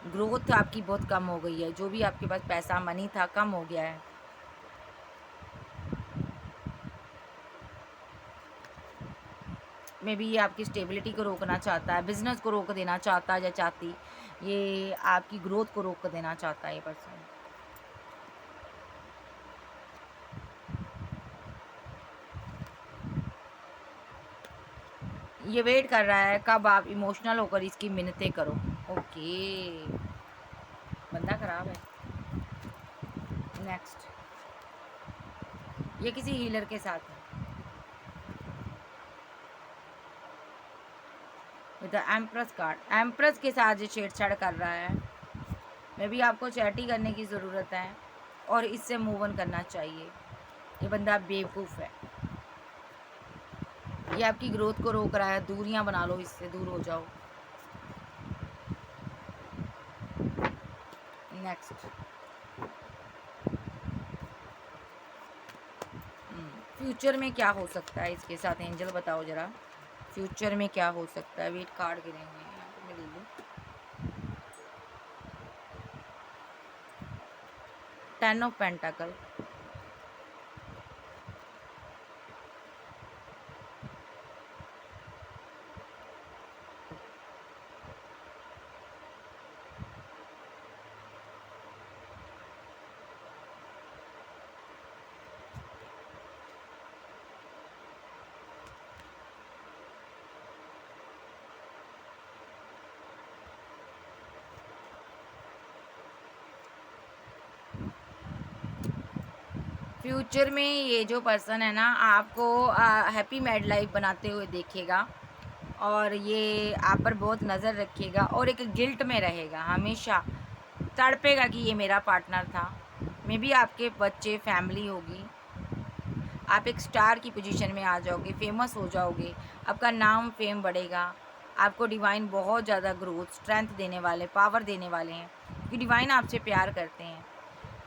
ग्रोथ आपकी बहुत कम हो गई है, जो भी आपके पास पैसा मनी था कम हो गया है। मे बी ये आपकी स्टेबिलिटी को रोकना चाहता है, बिजनेस को रोक देना चाहता है या चाहती, ये आपकी ग्रोथ को रोक देना चाहता है ये पर्सन। ये वेट कर रहा है कब आप इमोशनल होकर इसकी मिन्नतें करो। ओके, बंदा खराब है। नेक्स्ट, ये किसी हीलर के साथ है with the empress card. Empress के साथ ये छेड़छाड़ कर रहा है। मे बी आपको चैटी करने की ज़रूरत है और इससे मूव ऑन करना चाहिए। ये बंदा बेवकूफ़ है, ये आपकी ग्रोथ को रोक रहा है। दूरियां बना लो, इससे दूर हो जाओ। नेक्स्ट, फ्यूचर में क्या हो सकता है इसके साथ, एंजल बताओ ज़रा। फ्यूचर में क्या हो सकता है, वेट कार्ड गिरे हुए हैं यहाँ पे, मैं ले लूँ। 10 ऑफ पेंटाकल, फ्यूचर में ये जो पर्सन है ना आपको हैप्पी मैड लाइफ बनाते हुए देखेगा और ये आप पर बहुत नज़र रखेगा और एक गिल्ट में रहेगा, हमेशा तड़पेगा कि ये मेरा पार्टनर था। मे बी आपके बच्चे, फैमिली होगी, आप एक स्टार की पोजीशन में आ जाओगे, फेमस हो जाओगे, आपका नाम फेम बढ़ेगा। आपको डिवाइन बहुत ज़्यादा ग्रोथ, स्ट्रेंथ देने वाले, पावर देने वाले हैं, क्योंकि डिवाइन आपसे प्यार करते हैं।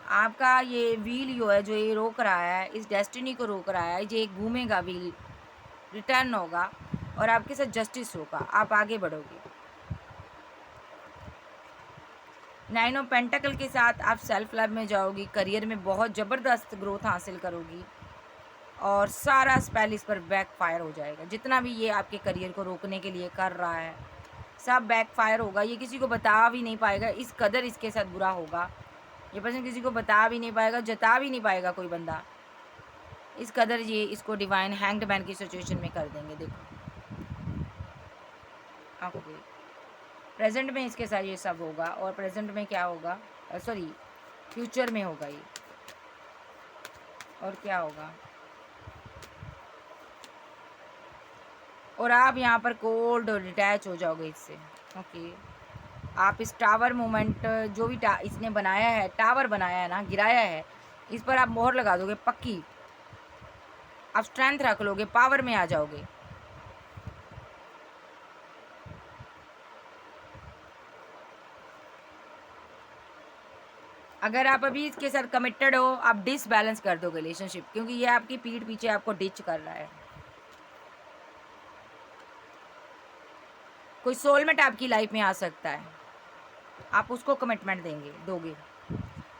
आपका ये व्हील जो है, जो ये रोक रहा है, इस डेस्टिनी को रोक रहा है, ये घूमेगा व्हील, रिटर्न होगा और आपके साथ जस्टिस होगा, आप आगे बढ़ोगे। 9 ऑफ पेंटाकल के साथ आप सेल्फ लव में जाओगी, करियर में बहुत ज़बरदस्त ग्रोथ हासिल करोगी और सारा स्पेल इस पर बैक फायर हो जाएगा। जितना भी ये आपके करियर को रोकने के लिए कर रहा है, सब बैक फायर होगा। ये किसी को बता भी नहीं पाएगा, इस कदर इसके साथ बुरा होगा। ये पर्सन किसी को बता भी नहीं पाएगा, जता भी नहीं पाएगा कोई बंदा, इस कदर ये इसको डिवाइन हैंग्ड मैन की सिचुएशन में कर देंगे। देखो, ओके, प्रेजेंट में इसके साथ ये सब होगा और प्रेजेंट में क्या होगा, सॉरी फ्यूचर में होगा ये, और क्या होगा, और आप यहाँ पर कोल्ड और डिटैच हो जाओगे इससे। ओके, आप इस टावर मूवमेंट, जो भी इसने बनाया है, टावर बनाया है ना, गिराया है, इस पर आप मोहर लगा दोगे पक्की। आप स्ट्रेंथ रख लोगे, पावर में आ जाओगे। अगर आप अभी इसके साथ कमिटेड हो, आप डिसबैलेंस कर दो रिलेशनशिप, क्योंकि ये आपकी पीठ पीछे आपको डिच कर रहा है। कोई सोलमेट आपकी लाइफ में आ सकता है, आप उसको कमिटमेंट दोगे,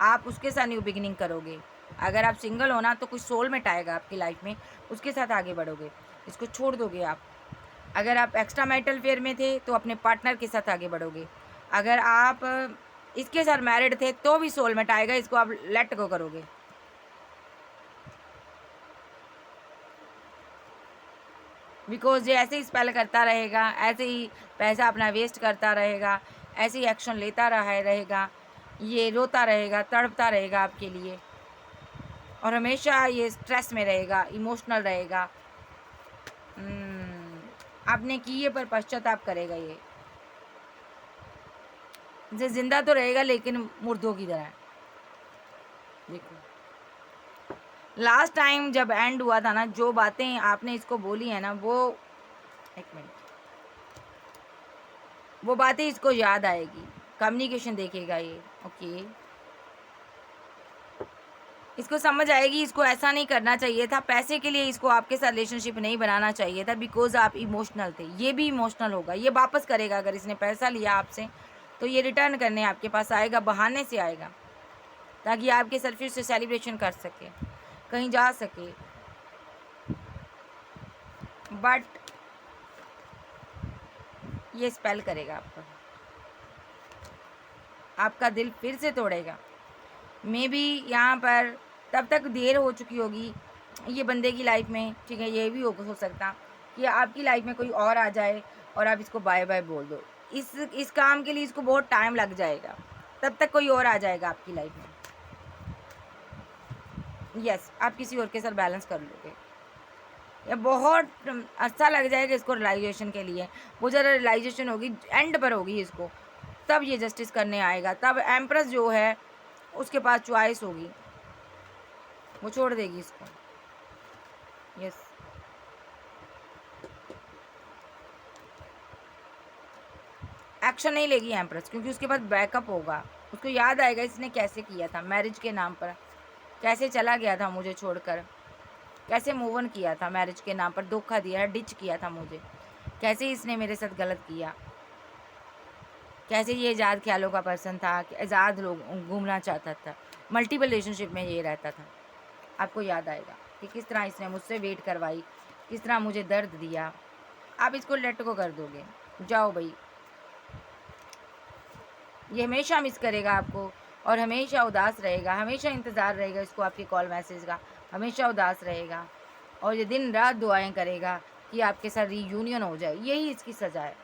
आप उसके साथ न्यू बिगिनिंग करोगे। अगर आप सिंगल हो ना, तो कोई सोलमेट आएगा आपकी लाइफ में, उसके साथ आगे बढ़ोगे, इसको छोड़ दोगे आप। अगर आप एक्स्ट्रा मैरिटल अफेयर में थे तो अपने पार्टनर के साथ आगे बढ़ोगे। अगर आप इसके साथ मैरिड थे तो भी सोलमेट आएगा, इसको आप लेट गो करोगे। बिकॉज ये ऐसे ही स्पेल करता रहेगा, ऐसे ही पैसा अपना वेस्ट करता रहेगा, ऐसे ही एक्शन लेता रहेगा, ये रोता रहेगा, तड़पता रहेगा आपके लिए, और हमेशा ये स्ट्रेस में रहेगा, इमोशनल रहेगा। आपने किए पर पश्चाताप करेगा ये जिंदा तो रहेगा लेकिन मुर्दों की तरह। देखो, लास्ट टाइम जब एंड हुआ था ना, जो बातें आपने इसको बोली है ना, वो, एक मिनट, वो बातें इसको याद आएगी, कम्युनिकेशन देखेगा ये। ओके, इसको समझ आएगी, इसको ऐसा नहीं करना चाहिए था, पैसे के लिए इसको आपके साथ रिलेशनशिप नहीं बनाना चाहिए था, बिकॉज आप इमोशनल थे। ये भी इमोशनल होगा, ये वापस करेगा। अगर इसने पैसा लिया आपसे तो ये रिटर्न करने आपके पास आएगा, बहाने से आएगा, ताकि आपके साथ फिर से सेलिब्रेशन कर सके, कहीं जा सके। बट ये स्पेल करेगा आपका, आपका दिल फिर से तोड़ेगा। मे बी यहाँ पर तब तक देर हो चुकी होगी ये बंदे की लाइफ में, ठीक है। ये भी हो सकता कि आपकी लाइफ में कोई और आ जाए और आप इसको बाय बाय बोल दो। इस काम के लिए इसको बहुत टाइम लग जाएगा, तब तक कोई और आ जाएगा आपकी लाइफ में। यस, आप किसी और के साथ बैलेंस कर लोगे। या बहुत अच्छा लग जाएगा इसको रियलाइजेशन के लिए। वो ज़रा रियलाइजेशन होगी, एंड पर होगी इसको, तब ये जस्टिस करने आएगा। तब एम्प्रेस जो है उसके पास चॉइस होगी, वो छोड़ देगी इसको। यस, एक्शन नहीं लेगी एम्प्रेस, क्योंकि उसके पास बैकअप होगा। उसको याद आएगा इसने कैसे किया था, मैरिज के नाम पर कैसे चला गया था मुझे छोड़कर, कैसे मूव ऑन किया था, मैरिज के नाम पर धोखा दिया, डिच किया था मुझे, कैसे इसने मेरे साथ गलत किया, कैसे ये आज़ाद ख्यालों का पर्सन था कि आज़ाद लोग घूमना चाहता था, मल्टीपल रिलेशनशिप में ये रहता था। आपको याद आएगा कि किस तरह इसने मुझसे वेट करवाई, किस तरह मुझे दर्द दिया। आप इसको लेट को कर दोगे, जाओ भाई। ये हमेशा मिस करेगा आपको और हमेशा उदास रहेगा, हमेशा इंतज़ार रहेगा इसको आपके कॉल मैसेज का, हमेशा उदास रहेगा और ये दिन रात दुआएं करेगा कि आपके साथ रीयूनियन हो जाए। यही इसकी सज़ा है।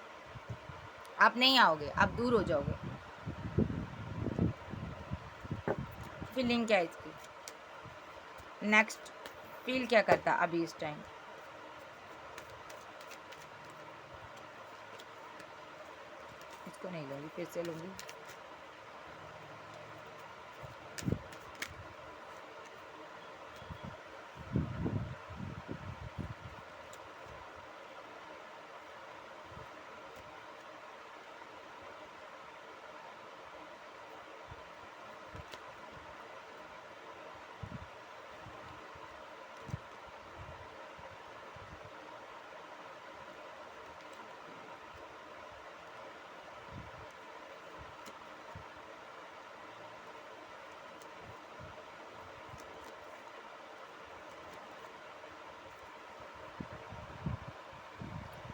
आप नहीं आओगे, आप दूर हो जाओगे। फीलिंग क्या है इसकी, नेक्स्ट फील क्या करता अभी इस टाइम? इसको नहीं लूँगी, फिर से लूँगी।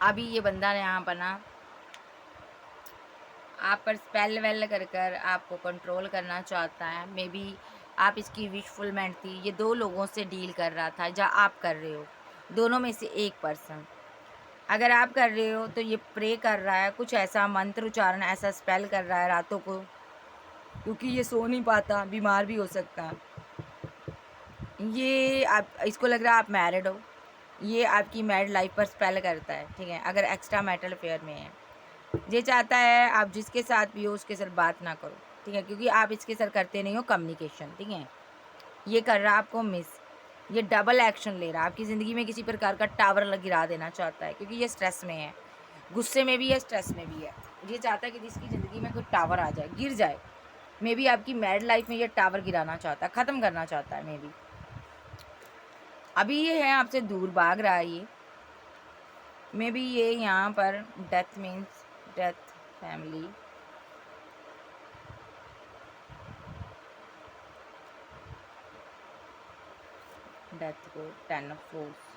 अभी ये बंदा ने यहाँ पर ना आप पर स्पेल वेल कर कर आपको कंट्रोल करना चाहता है। मे बी आप इसकी विशफुलमेंट थी। ये दो लोगों से डील कर रहा था, या आप कर रहे हो, दोनों में से एक पर्सन। अगर आप कर रहे हो तो ये प्रे कर रहा है, कुछ ऐसा मंत्र उच्चारण, ऐसा स्पेल कर रहा है रातों को, क्योंकि ये सो नहीं पाता, बीमार भी हो सकता है। ये आप, इसको लग रहा है आप मैरिड हो, ये आपकी मैरिड लाइफ पर स्पेल करता है, ठीक है। अगर एक्स्ट्रा मैरिटल अफेयर में है, ये चाहता है आप जिसके साथ भी हो उसके साथ बात ना करो, ठीक है, क्योंकि आप इसके साथ करते नहीं हो कम्युनिकेशन, ठीक है। ये कर रहा है आपको मिस, ये डबल एक्शन ले रहा है, आपकी ज़िंदगी में किसी प्रकार का टावर गिरा देना चाहता है, क्योंकि ये स्ट्रेस में है, गुस्से में भी है, स्ट्रेस में भी है। ये चाहता है कि जिसकी ज़िंदगी में कोई टावर आ जाए, गिर जाए। मे बी आपकी मैरिड लाइफ में ये टावर गिराना चाहता है, ख़त्म करना चाहता है। मे बी अभी ये है आपसे दूर भाग रहा है ये। मे बी ये यहाँ पर death means death, family, death को 10 ऑफ सोर्स,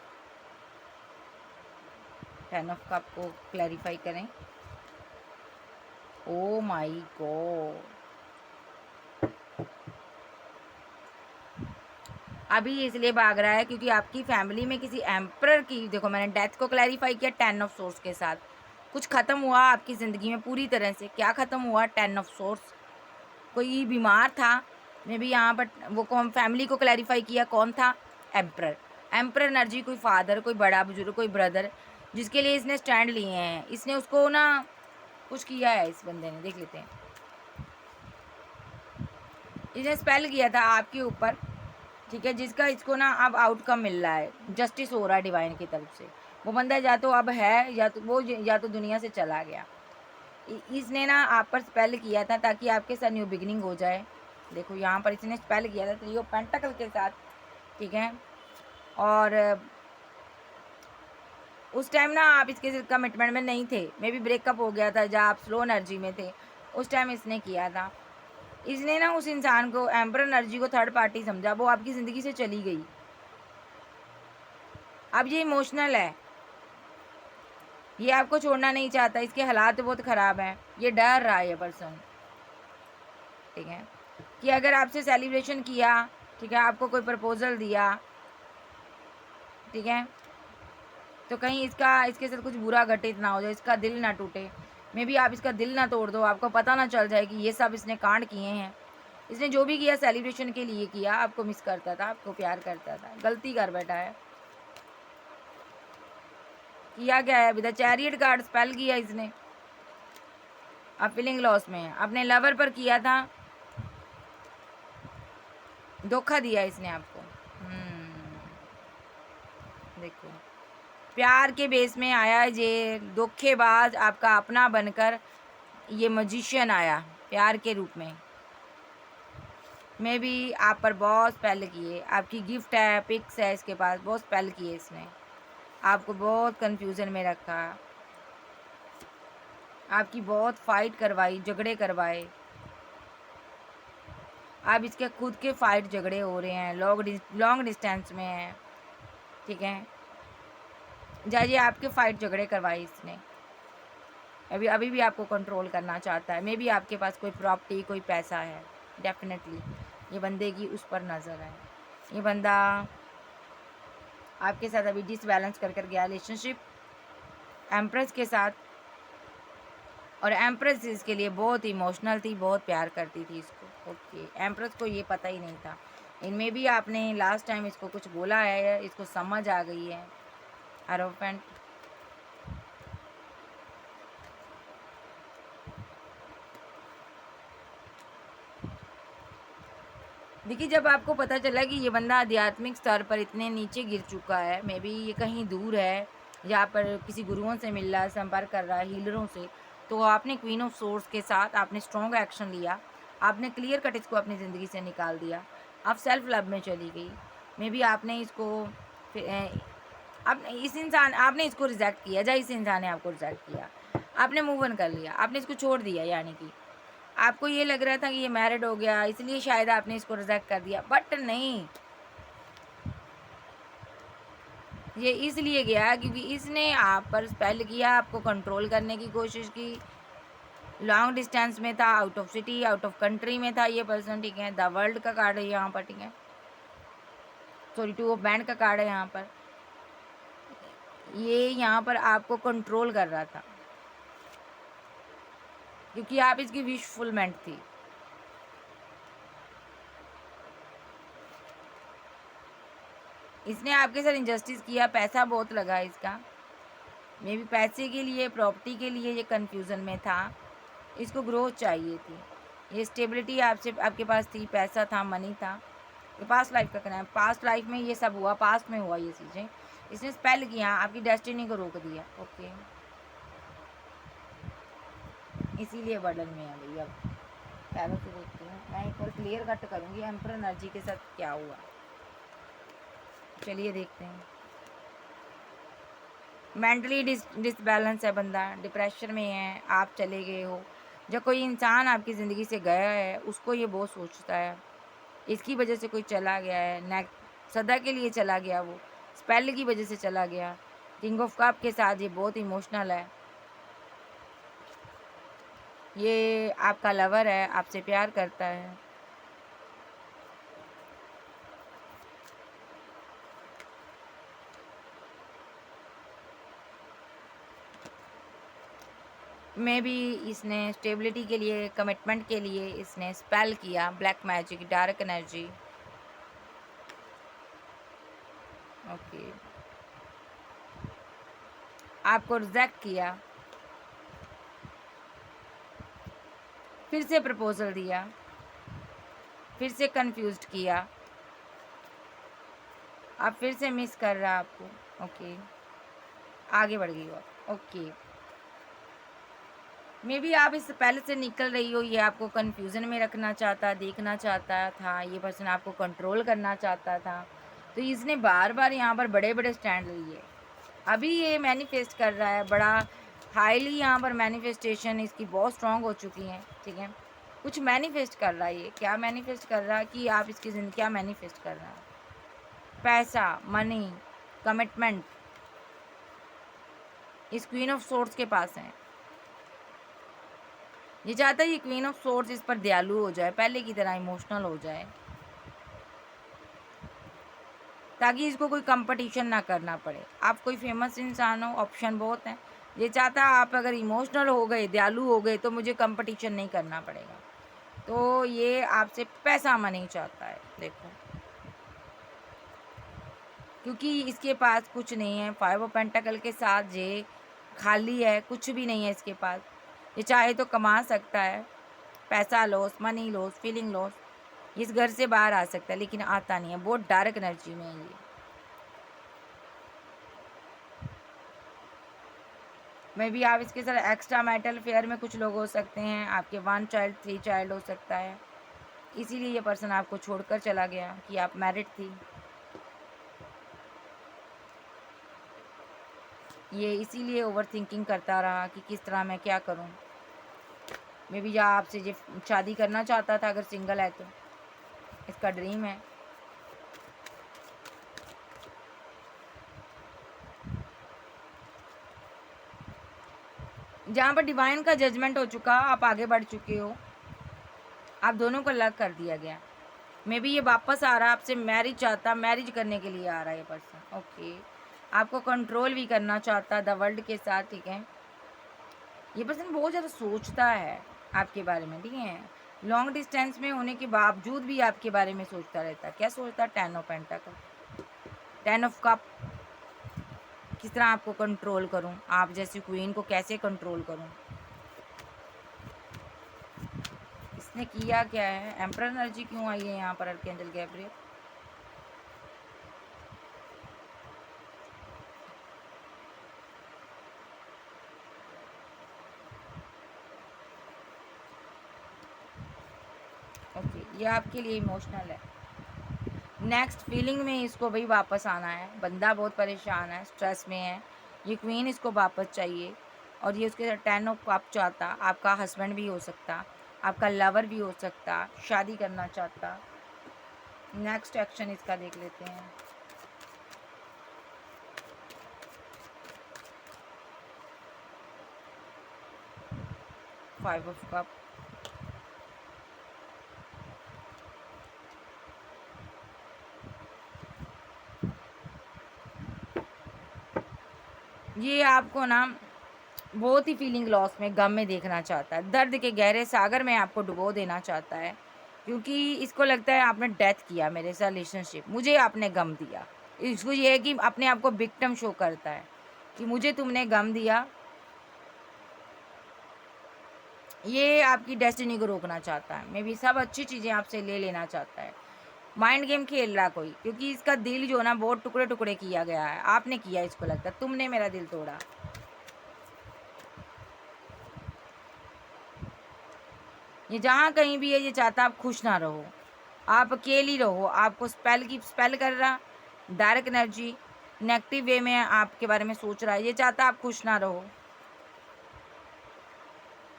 10 ऑफ कप को क्लैरिफाई करें। ओ माई गॉड, अभी इसलिए भाग रहा है क्योंकि आपकी फैमिली में किसी एम्परर की, देखो मैंने डेथ को क्लैरिफाई किया 10 ऑफ सोर्स के साथ, कुछ ख़त्म हुआ आपकी ज़िंदगी में पूरी तरह से। क्या ख़त्म हुआ? 10 ऑफ सोर्स। कोई बीमार था, मे बी यहाँ पर वो कौन, फैमिली को क्लैरिफाई किया, कौन था? एम्परर। एम्परर एनर्जी, कोई फादर, कोई बड़ा बुजुर्ग, कोई ब्रदर, जिसके लिए इसने स्टैंड लिए हैं। इसने उसको ना कुछ किया है, इस बंदे ने, देख लेते हैं। इसने स्पेल किया था आपके ऊपर, ठीक है, जिसका इसको ना अब आउटकम मिल रहा है, जस्टिस हो रहा है डिवाइन की तरफ से। वो बंदा या तो अब है, या तो वो, या तो दुनिया से चला गया। इसने ना आप पर स्पेल किया था ताकि आपके साथ न्यू बिगनिंग हो जाए। देखो यहाँ पर इसने स्पेल किया था 3 ऑफ पेंटाकल के साथ, ठीक है। और उस टाइम ना आप इसके कमिटमेंट में नहीं थे, मे बी ब्रेकअप हो गया था, जहाँ आप स्लो एनर्जी में थे, उस टाइम इसने किया था। इसने ना उस इंसान को, एम्परर एनर्जी को थर्ड पार्टी समझा, वो आपकी ज़िंदगी से चली गई। अब ये इमोशनल है, ये आपको छोड़ना नहीं चाहता, इसके हालात बहुत ख़राब हैं, ये डर रहा है ये पर्सन, ठीक है, कि अगर आपसे सेलिब्रेशन किया, ठीक है, आपको कोई प्रपोज़ल दिया, ठीक है, तो कहीं इसके साथ कुछ बुरा घटित ना हो जाए, इसका दिल ना टूटे। मे बी आप इसका दिल ना तोड़ दो, आपको पता ना चल जाए कि ये सब इसने कांड किए हैं। इसने जो भी किया सेलिब्रेशन के लिए किया, आपको मिस करता था, आपको प्यार करता था, गलती कर बैठा है। किया क्या है? अभी द चैरियट कार्ड स्पेल किया इसने। आप फीलिंग लॉस में हैं, अपने लवर पर किया था, धोखा दिया इसने आपको। देखो, प्यार के बेस में आया ये धोखेबाज, आपका अपना बनकर ये मजिशियन आया प्यार के रूप में। मे बी आप पर बहुत स्पेल किए, आपकी गिफ्ट है, पिक्स है इसके पास, बहुत स्पेल किए इसने, आपको बहुत कंफ्यूजन में रखा, आपकी बहुत फाइट करवाई, झगड़े करवाए। आप इसके खुद के फाइट झगड़े हो रहे हैं, लॉन्ग डिस्टेंस में है, ठीक है, जाइए आपके फाइट झगड़े करवाए इसने। अभी भी आपको कंट्रोल करना चाहता है। मे बी आपके पास कोई प्रॉपर्टी, कोई पैसा है, डेफिनेटली ये बंदे की उस पर नज़र है। ये बंदा आपके साथ अभी डिसबैलेंस कर गया रिलेशनशिप एम्प्रेस के साथ, और एम्प्रेस इसके लिए बहुत इमोशनल थी, बहुत प्यार करती थी इसको। ओके, एम्प्रेस को ये पता ही नहीं था। इनमें भी आपने लास्ट टाइम इसको कुछ बोला है, इसको समझ आ गई है। हेरोफेंट, देखिए, जब आपको पता चला कि ये बंदा आध्यात्मिक स्तर पर इतने नीचे गिर चुका है, मे बी ये कहीं दूर है, यहाँ पर किसी गुरुओं से मिल रहा है, संपर्क कर रहा है, हीलरों से, तो आपने क्वीन ऑफ सोर्स के साथ आपने स्ट्रॉन्ग एक्शन लिया, आपने क्लियर कट इसको अपनी ज़िंदगी से निकाल दिया, आप सेल्फ लव में चली गई। मे बी आपने इसको आपने इसको रिजेक्ट किया, या इस इंसान ने आपको रिजेक्ट किया, आपने मूव ऑन कर लिया, आपने इसको छोड़ दिया, यानी कि आपको ये लग रहा था कि ये मैरिड हो गया, इसलिए शायद आपने इसको रिजेक्ट कर दिया, बट नहीं, ये इसलिए गया क्योंकि इसने आप पर स्पेल किया, आपको कंट्रोल करने की कोशिश की। लॉन्ग डिस्टेंस में था, out of city, out of country में था ये पर्सन, ठीक है, द वर्ल्ड का कार्ड है यहाँ पर, ठीक है, सॉरी, टू ऑफ बैंड का कार्ड है यहाँ पर। ये यहाँ पर आपको कंट्रोल कर रहा था क्योंकि आप इसकी विश फुलमेंट थी। इसने आपके साथ इंजस्टिस किया, पैसा बहुत लगा इसका, मे बी पैसे के लिए, प्रॉपर्टी के लिए ये कन्फ्यूज़न में था, इसको ग्रोथ चाहिए थी, ये स्टेबिलिटी आपसे आपके पास थी, पैसा था, मनी था। ये पास्ट लाइफ का करना है, पास्ट लाइफ में ये सब हुआ, पास्ट में हुआ ये चीज़ें, इसने स्पेल किया, आपकी डेस्टिनी को रोक दिया। ओके, इसीलिए बर्डन में आ गई। अब पैरों से देखती हूँ, मैं एक बार क्लियर कट करूँगी एम्परर एनर्जी के साथ क्या हुआ। चलिए देखते हैं। मेंटली डिसबैलेंस है बंदा, डिप्रेशन में है, आप चले गए हो, जब कोई इंसान आपकी ज़िंदगी से गया है उसको ये बहुत सोचता है, इसकी वजह से कोई चला गया है, सदा के लिए चला गया, वो स्पेल की वजह से चला गया। किंग ऑफ कप के साथ ये बहुत इमोशनल है, ये आपका लवर है, आपसे प्यार करता है। मे बी इसने स्टेबिलिटी के लिए, कमिटमेंट के लिए इसने स्पेल किया, black magic, dark energy. Okay, आपको रिजेक्ट किया, फिर से प्रपोजल दिया, फिर से कंफ्यूज्ड किया, अब फिर से मिस कर रहा आपको। ओके, आगे बढ़ गई हो। ओके, मे बी आप इस पहले से निकल रही हो, ये आपको कंफ्यूजन में रखना चाहता, देखना चाहता था, ये पर्सन आपको कंट्रोल करना चाहता था, तो इसने बार बार यहाँ पर बड़े बड़े स्टैंड लिए। अभी ये मैनिफेस्ट कर रहा है, बड़ा हाईली यहाँ पर मैनिफेस्टेशन इसकी बहुत स्ट्रांग हो चुकी है, ठीक है। कुछ मैनिफेस्ट कर रहा है, ये क्या मैनिफेस्ट कर रहा है कि आप इसकी ज़िंदगी क्या मैनिफेस्ट कर रहा है? पैसा, मनी, कमिटमेंट इस क्वीन ऑफ सोर्ड्स के पास है। ये चाहता है ये क्वीन ऑफ सोर्ड्स इस पर दयालु हो जाए, पहले की तरह इमोशनल हो जाए, ताकि इसको कोई कंपटीशन ना करना पड़े। आप कोई फेमस इंसान हो, ऑप्शन बहुत हैं। ये चाहता है आप अगर इमोशनल हो गए, दयालु हो गए, तो मुझे कंपटीशन नहीं करना पड़ेगा। तो ये आपसे पैसा मनी चाहता है, देखो, क्योंकि इसके पास कुछ नहीं है। 5 ऑफ पेंटाकल के साथ ये खाली है, कुछ भी नहीं है इसके पास। ये चाहे तो कमा सकता है, पैसा loss, money loss, feeling loss, इस घर से बाहर आ सकता है, लेकिन आता नहीं है। बहुत डार्क एनर्जी में है ये। मे बी आप इसके साथ एक्स्ट्रा मैरिटल अफेयर में कुछ लोग हो सकते हैं, आपके 1 चाइल्ड 3 चाइल्ड हो सकता है, इसीलिए ये पर्सन आपको छोड़कर चला गया कि आप मैरिड थी। ये इसीलिए ओवर थिंकिंग करता रहा कि किस तरह मैं क्या करूं। मे बी या आपसे ये शादी करना चाहता था, अगर सिंगल है तो इसका ड्रीम है। जहाँ पर डिवाइन का जजमेंट हो चुका, आप आगे बढ़ चुके हो, आप दोनों को अलग कर दिया गया। मे बी ये वापस आ रहा है, आपसे मैरिज चाहता, मैरिज करने के लिए आ रहा है ये पर्सन, ओके। आपको कंट्रोल भी करना चाहता द वर्ल्ड के साथ, ठीक है। ये पर्सन बहुत ज़्यादा सोचता है आपके बारे में, ठीक है। लॉन्ग डिस्टेंस में होने के बावजूद भी आपके बारे में सोचता रहता है। क्या सोचता है? 10 ऑफ पेंटाकल, 10 ऑफ कप, किस तरह आपको कंट्रोल करूं, आप जैसी क्वीन को कैसे कंट्रोल करूं। इसने किया क्या है? एम्परर एनर्जी क्यों आई है यहाँ पर आर्कएंजल गैब्रियल? ओके, ये आपके लिए इमोशनल है। नेक्स्ट फीलिंग में इसको भाई वापस आना है। बंदा बहुत परेशान है, स्ट्रेस में है। ये क्वीन इसको वापस चाहिए, और ये उसके 10 ऑफ कप चाहता। आपका हस्बैंड भी हो सकता, आपका लवर भी हो सकता, शादी करना चाहता। नेक्स्ट एक्शन इसका देख लेते हैं। 5 ऑफ कप, ये आपको ना बहुत ही फीलिंग लॉस में, गम में देखना चाहता है। दर्द के गहरे सागर में आपको डुबो देना चाहता है, क्योंकि इसको लगता है आपने डेथ किया मेरे साथ रिलेशनशिप, मुझे आपने गम दिया। इसको ये है कि अपने आप को विक्टिम शो करता है कि मुझे तुमने गम दिया। ये आपकी डेस्टिनी को रोकना चाहता है। मे बी सब अच्छी चीज़ें आपसे ले लेना चाहता है। माइंड गेम खेल रहा कोई, क्योंकि इसका दिल जो ना बहुत टुकड़े टुकड़े किया गया है। आपने किया, इसको लगता है तुमने मेरा दिल तोड़ा। ये जहाँ कहीं भी है, ये चाहता आप खुश ना रहो, आप अकेली रहो। आपको स्पेल कर रहा, डार्क एनर्जी नेगेटिव वे में आपके बारे में सोच रहा है। ये चाहता आप खुश ना रहो,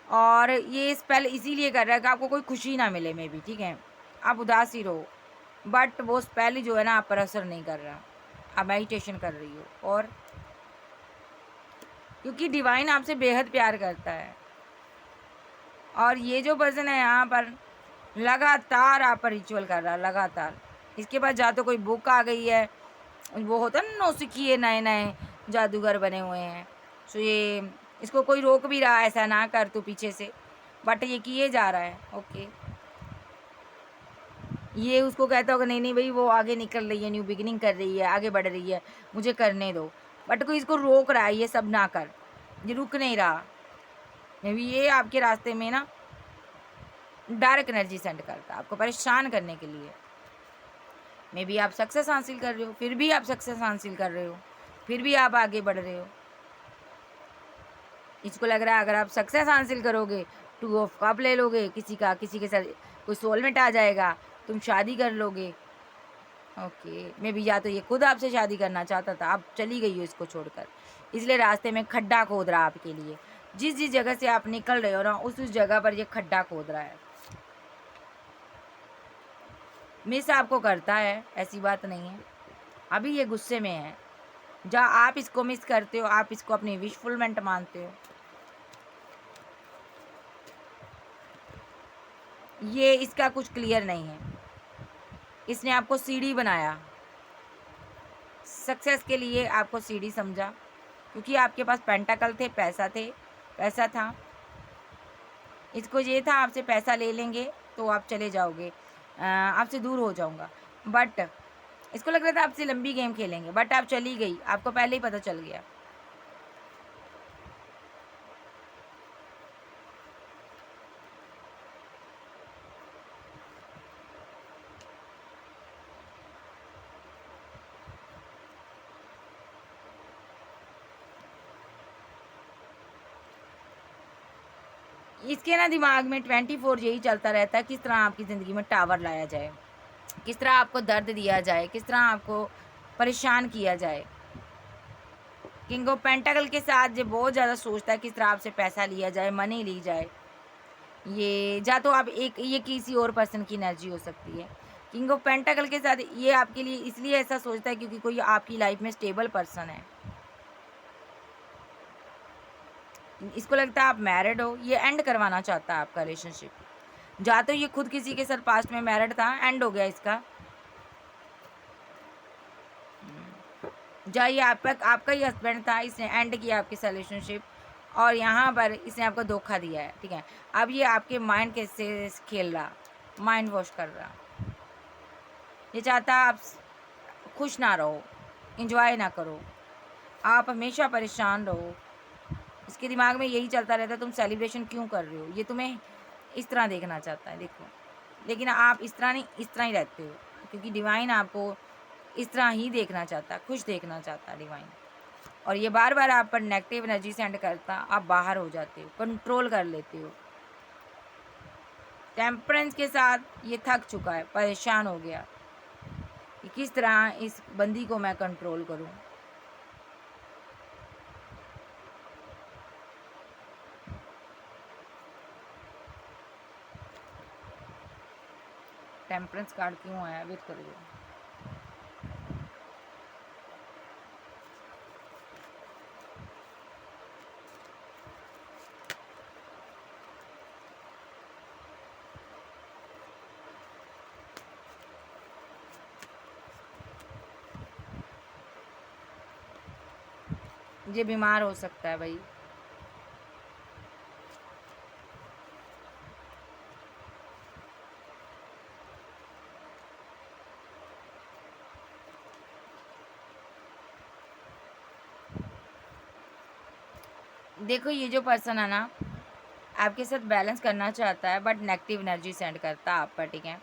और ये स्पेल इसीलिए कर रहा है कि आपको कोई खुशी ना मिले, मे बी, ठीक है, आप उदास ही रहो। बट वो स्पेल जो है ना आप पर असर नहीं कर रहा, आप मेडिटेशन कर रही हो। और क्योंकि डिवाइन आपसे बेहद प्यार करता है, और ये जो पर्सन है यहाँ पर लगातार आप पर रिचुअल कर रहा है, लगातार। इसके पास या तो कोई बुक आ गई है, वो होता है ना नौसिखिए, नए नए जादूगर बने हुए हैं, सो ये इसको कोई रोक भी रहा है ऐसा ना कर तू पीछे से, बट ये किए जा रहा है, ओके। ये उसको कहता होगा नहीं नहीं भाई, वो आगे निकल रही है, न्यू बिगिनिंग कर रही है, आगे बढ़ रही है, मुझे करने दो, बट कोई इसको रोक रहा है, ये सब ना कर, ये रुक नहीं रहा। मे बी ये आपके रास्ते में ना डार्क एनर्जी सेंड करता है आपको परेशान करने के लिए। मे बी आप सक्सेस हासिल कर रहे हो, फिर भी आप सक्सेस हासिल कर रहे हो, फिर भी आप आगे बढ़ रहे हो। इसको लग रहा है अगर आप सक्सेस हासिल करोगे, 2 ऑफ कप ले लोगे, किसी के साथ कोई सोलमेट आ जाएगा, तुम शादी कर लोगे, ओके। मे बी या तो ये खुद आपसे शादी करना चाहता था, आप चली गई हो इसको छोड़कर, इसलिए रास्ते में खड्डा खोद रहा है आपके लिए। जिस जिस जगह से आप निकल रहे हो ना, उस जगह पर ये खड्डा खोद रहा है। मिस आपको करता है, ऐसी बात नहीं है। अभी ये गुस्से में है। जहाँ आप इसको मिस करते हो, आप इसको अपनी विशफुलमेंट मानते हो। ये इसका कुछ क्लियर नहीं है। इसने आपको सीढ़ी बनाया, सक्सेस के लिए आपको सीढ़ी समझा, क्योंकि आपके पास पेंटाकल थे, पैसा था। इसको ये था आपसे पैसा ले लेंगे तो आप चले जाओगे, आपसे दूर हो जाऊंगा। बट इसको लग रहा था आपसे लंबी गेम खेलेंगे, बट आप चली गई, आपको पहले ही पता चल गया। इसके ना दिमाग में 24 यही चलता रहता है, किस तरह आपकी ज़िंदगी में टावर लाया जाए, किस तरह आपको दर्द दिया जाए, किस तरह आपको परेशान किया जाए। किंग ऑफ पेंटाकल के साथ ये बहुत ज़्यादा सोचता है किस तरह आपसे पैसा लिया जाए, मनी ली जाए। ये या तो आप एक ये किसी और पर्सन की एनर्जी हो सकती है। किंग ऑफ पेंटाकल के साथ ये आपके लिए इसलिए ऐसा सोचता है क्योंकि कोई आपकी लाइफ में स्टेबल पर्सन है। इसको लगता है आप मैरिड हो, ये एंड करवाना चाहता है आपका रिलेशनशिप। या तो ये खुद किसी के साथ पास्ट में मैरिड था, एंड हो गया इसका, या ये आपका ही हस्बैंड था, इसने एंड किया आपकी रिलेशनशिप, और यहाँ पर इसने आपको धोखा दिया है। ठीक है, अब ये आपके माइंड के से खेल रहा, माइंड वॉश कर रहा। ये चाहता आप खुश ना रहो, इंजॉय ना करो, आप हमेशा परेशान रहो। इसके दिमाग में यही चलता रहता है, तुम सेलिब्रेशन क्यों कर रहे हो, ये तुम्हें इस तरह देखना चाहता है। देखो, लेकिन आप इस तरह नहीं, इस तरह ही रहते हो, क्योंकि डिवाइन आपको इस तरह ही देखना चाहता है, खुश देखना चाहता है डिवाइन। और ये बार बार आप पर नेगेटिव एनर्जी सेंड करता, आप बाहर हो जाते हो, कंट्रोल कर लेते हो। टेम्परेंस के साथ ये थक चुका है, परेशान हो गया कि किस तरह इस बंदी को मैं कंट्रोल करूं। टेम्परेंस कार्ड क्यों आया, वेट करिए। ये बीमार हो सकता है भाई। देखो, ये जो पर्सन है ना, आपके साथ बैलेंस करना चाहता है, बट नेगेटिव एनर्जी सेंड करता है आप पर। ठीक है,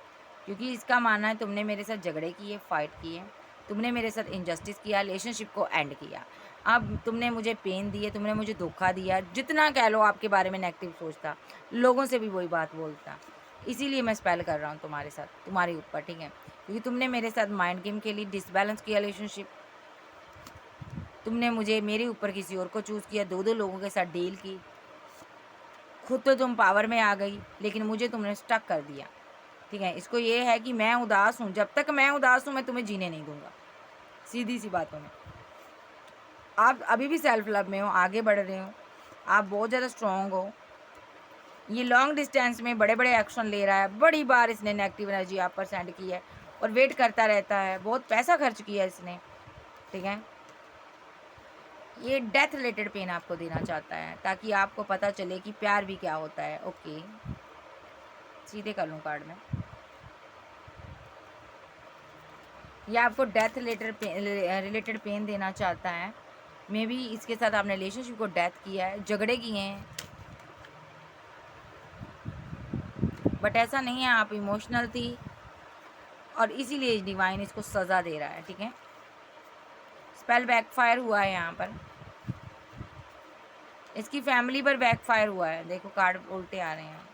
क्योंकि इसका मानना है तुमने मेरे साथ झगड़े किए, फाइट किए, तुमने मेरे साथ इनजस्टिस किया, रिलेशनशिप को एंड किया। अब तुमने मुझे पेन दिए, तुमने मुझे धोखा दिया, जितना कह लो आपके बारे में नेगेटिव सोचता, लोगों से भी वही बात बोलता। इसीलिए मैं स्पेल कर रहा हूँ तुम्हारे साथ, तुम्हारे ऊपर। ठीक है, क्योंकि तुमने मेरे साथ माइंड गेम के लिए डिसबैलेंस किया रिलेशनशिप। तुमने मुझे मेरे ऊपर किसी और को चूज़ किया, दो लोगों के साथ डील की। खुद तो तुम पावर में आ गई, लेकिन मुझे तुमने स्टक कर दिया। ठीक है, इसको ये है कि मैं उदास हूँ, जब तक मैं उदास हूँ मैं तुम्हें जीने नहीं दूंगा। सीधी सी बातों में आप अभी भी सेल्फ लव में हो, आगे बढ़ रहे हो, आप बहुत ज़्यादा स्ट्रॉन्ग हो। ये लॉन्ग डिस्टेंस में बड़े बड़े एक्शन ले रहा है, बड़ी बार इसने नेगेटिव एनर्जी आप पर सेंड की है और वेट करता रहता है, बहुत पैसा खर्च किया इसने। ठीक है, ये डेथ रिलेटेड पेन आपको देना चाहता है, ताकि आपको पता चले कि प्यार भी क्या होता है। ओके, सीधे कर लूँ कार्ड में। या आपको डेथ रिलेटेड पेन देना चाहता है। मे बी इसके साथ आपने रिलेशनशिप को डेथ किया है, झगड़े किए हैं, बट ऐसा नहीं है, आप इमोशनल थी और इसीलिए डिवाइन इसको सज़ा दे रहा है। ठीक है, स्पेल बैकफायर हुआ है यहाँ पर, इसकी फैमिली पर बैकफायर हुआ है। देखो, कार्ड उल्टे आ रहे हैं।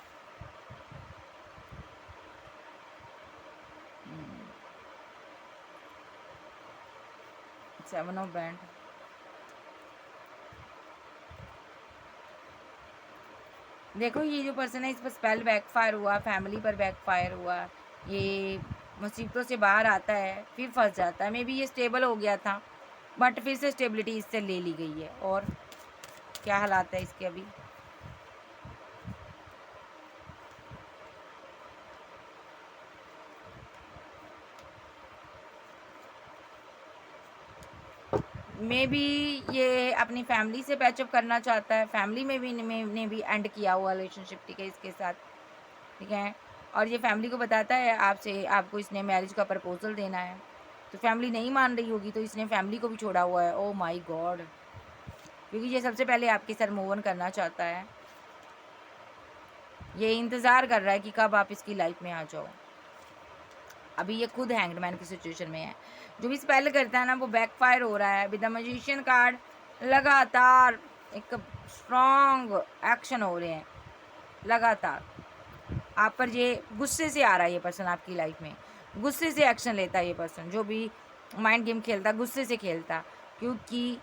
7 ऑफ बैंड, देखो ये जो पर्सन है इस पर स्पेल बैकफायर हुआ, फैमिली पर बैकफायर हुआ, ये मुसीबतों से बाहर आता है फिर फंस जाता है। मे बी ये स्टेबल हो गया था बट फिर से स्टेबिलिटी इससे ले ली गई है। और क्या हालात है इसके अभी? मे बी ये अपनी फैमिली से पैचअप करना चाहता है, फैमिली में भी ने भी एंड किया हुआ रिलेशनशिप, ठीक है, इसके साथ, ठीक है। और ये फैमिली को बताता है आपसे, आपको इसने मैरिज का प्रपोजल देना है, तो फैमिली नहीं मान रही होगी तो इसने फैमिली को भी छोड़ा हुआ है। ओ माय गॉड, क्योंकि ये सबसे पहले आपके साथ मूव ऑन करना चाहता है। ये इंतज़ार कर रहा है कि कब आप इसकी लाइफ में आ जाओ। अभी ये खुद हैंगड की सिचुएशन में है। जो भी स्पेल करता है ना वो बैकफायर हो रहा है। विद द मैजिशियन कार्ड लगातार एक स्ट्रॉन्ग एक्शन हो रहे हैं लगातार। आप पर ये गुस्से से आ रहा है, ये पर्सन आपकी लाइफ में गुस्से से एक्शन लेता है। ये पर्सन जो भी माइंड गेम खेलता गुस्से से खेलता, क्योंकि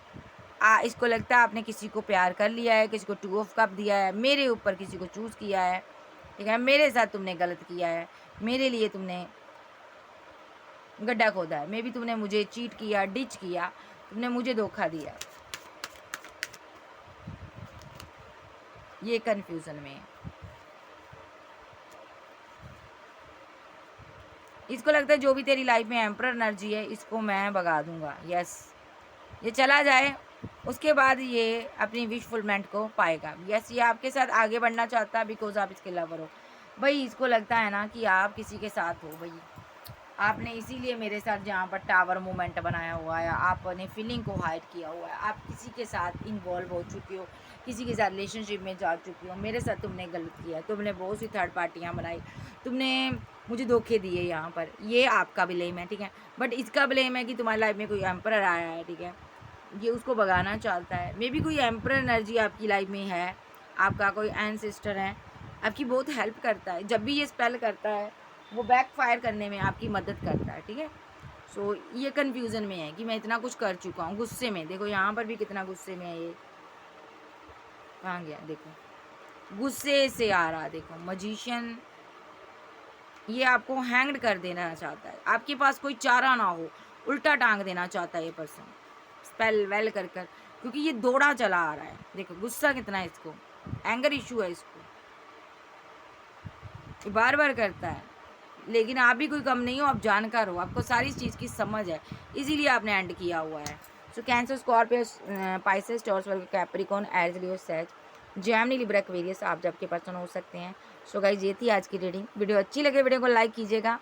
इसको लगता है आपने किसी को प्यार कर लिया है, किसी को 2 ऑफ कप दिया है, मेरे ऊपर किसी को चूज़ किया है, ठीक है, मेरे साथ तुमने गलत किया है, मेरे लिए तुमने गड्ढा खोदा है, मे बी तुमने मुझे चीट किया, डिच किया, तुमने मुझे धोखा दिया। ये कन्फ्यूज़न में है। इसको लगता है जो भी तेरी लाइफ में एम्परर एनर्जी है इसको मैं भगा दूंगा। यस, ये चला जाए उसके बाद ये अपनी विश फुलमेंट को पाएगा। यस, ये आपके साथ आगे बढ़ना चाहता है बिकॉज आप इसके लवर हो। भाई इसको लगता है ना कि आप किसी के साथ हो, भाई आपने इसीलिए मेरे साथ जहाँ पर टावर मोमेंट बनाया हुआ है, आपने फीलिंग को हाइड किया हुआ है, आप किसी के साथ इन्वॉल्व हो चुके हो, किसी के साथ रिलेशनशिप में जा चुकी हो, मेरे साथ तुमने गलत किया, तुमने बहुत सी थर्ड पार्टियाँ बनाई, तुमने मुझे धोखे दिए यहाँ पर, ये आपका ब्लेम है, ठीक है। बट इसका ब्लेम है कि तुम्हारी लाइफ में कोई एम्परर आया है, ठीक है, ये उसको भगाना चाहता है। मे बी कोई एम्परर एनर्जी आपकी लाइफ में है, आपका कोई एंसेस्टर है, आपकी बहुत हेल्प करता है। जब भी ये स्पेल करता है वो बैक फायर करने में आपकी मदद करता है, ठीक है। सो ये कन्फ्यूज़न में है कि मैं इतना कुछ कर चुका हूँ, गुस्से में। देखो यहाँ पर भी कितना गुस्से में है ये, कहाँ गया देखो, गुस्से से आ रहा। देखो मजिशियन, ये आपको हैंग्ड कर देना चाहता है, आपके पास कोई चारा ना हो, उल्टा टांग देना चाहता है ये पर्सन स्पेल वेल कर कर, क्योंकि ये दौड़ा चला आ रहा है। देखो गुस्सा कितना है इसको, एंगर इशू है इसको, ये बार बार करता है। लेकिन आप भी कोई कम नहीं हो, आप जानकार हो, आपको सारी चीज़ की समझ है, इसीलिए आपने एंड किया हुआ है। सो कैंसर, स्कॉर्पियो, पाइसेस, टॉरस, वर्ग, कैप्रिकॉर्न, एरीज, लियो, सेज, जेमिनी, लिब्रा, एक्वेरियस आप जब के पर्सन हो सकते हैं। सो गाइज ये थी आज की रीडिंग। वीडियो अच्छी लगे वीडियो को लाइक कीजिएगा,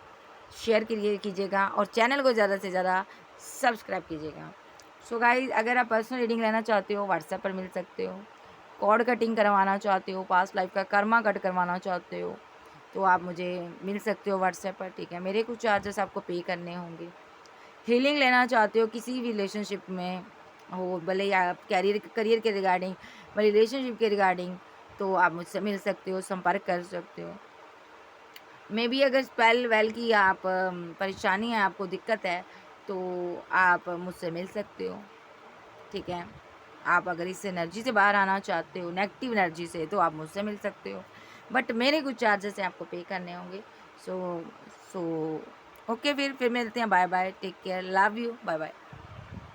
शेयर कीजिएगा और चैनल को ज़्यादा से ज़्यादा सब्सक्राइब कीजिएगा। सो गाइज अगर आप पर्सनल रीडिंग लेना चाहते हो व्हाट्सएप पर मिल सकते हो, कॉर्ड कटिंग करवाना चाहते हो, पास्ट लाइफ का कर्मा कट करवाना चाहते हो तो आप मुझे मिल सकते हो व्हाट्सएप पर, ठीक है। मेरे कुछ चार्जेस आपको पे करने होंगे। हीलिंग लेना चाहते हो किसी भी रिलेशनशिप में हो, भले ही आप करियर के रिगार्डिंग, भले रिलेशनशिप के रिगार्डिंग, तो आप मुझसे मिल सकते हो, संपर्क कर सकते हो। मे बी अगर स्पेल वेल की आप परेशानी है, आपको दिक्कत है, तो आप मुझसे मिल सकते हो, ठीक है। आप अगर इस एनर्जी से बाहर आना चाहते हो, नेगेटिव एनर्जी से, तो आप मुझसे मिल सकते हो, बट मेरे कुछ चार्जेस हैं आपको पे करने होंगे। सो ओके, फिर मिलते हैं। Bye bye, take care, love you, bye bye.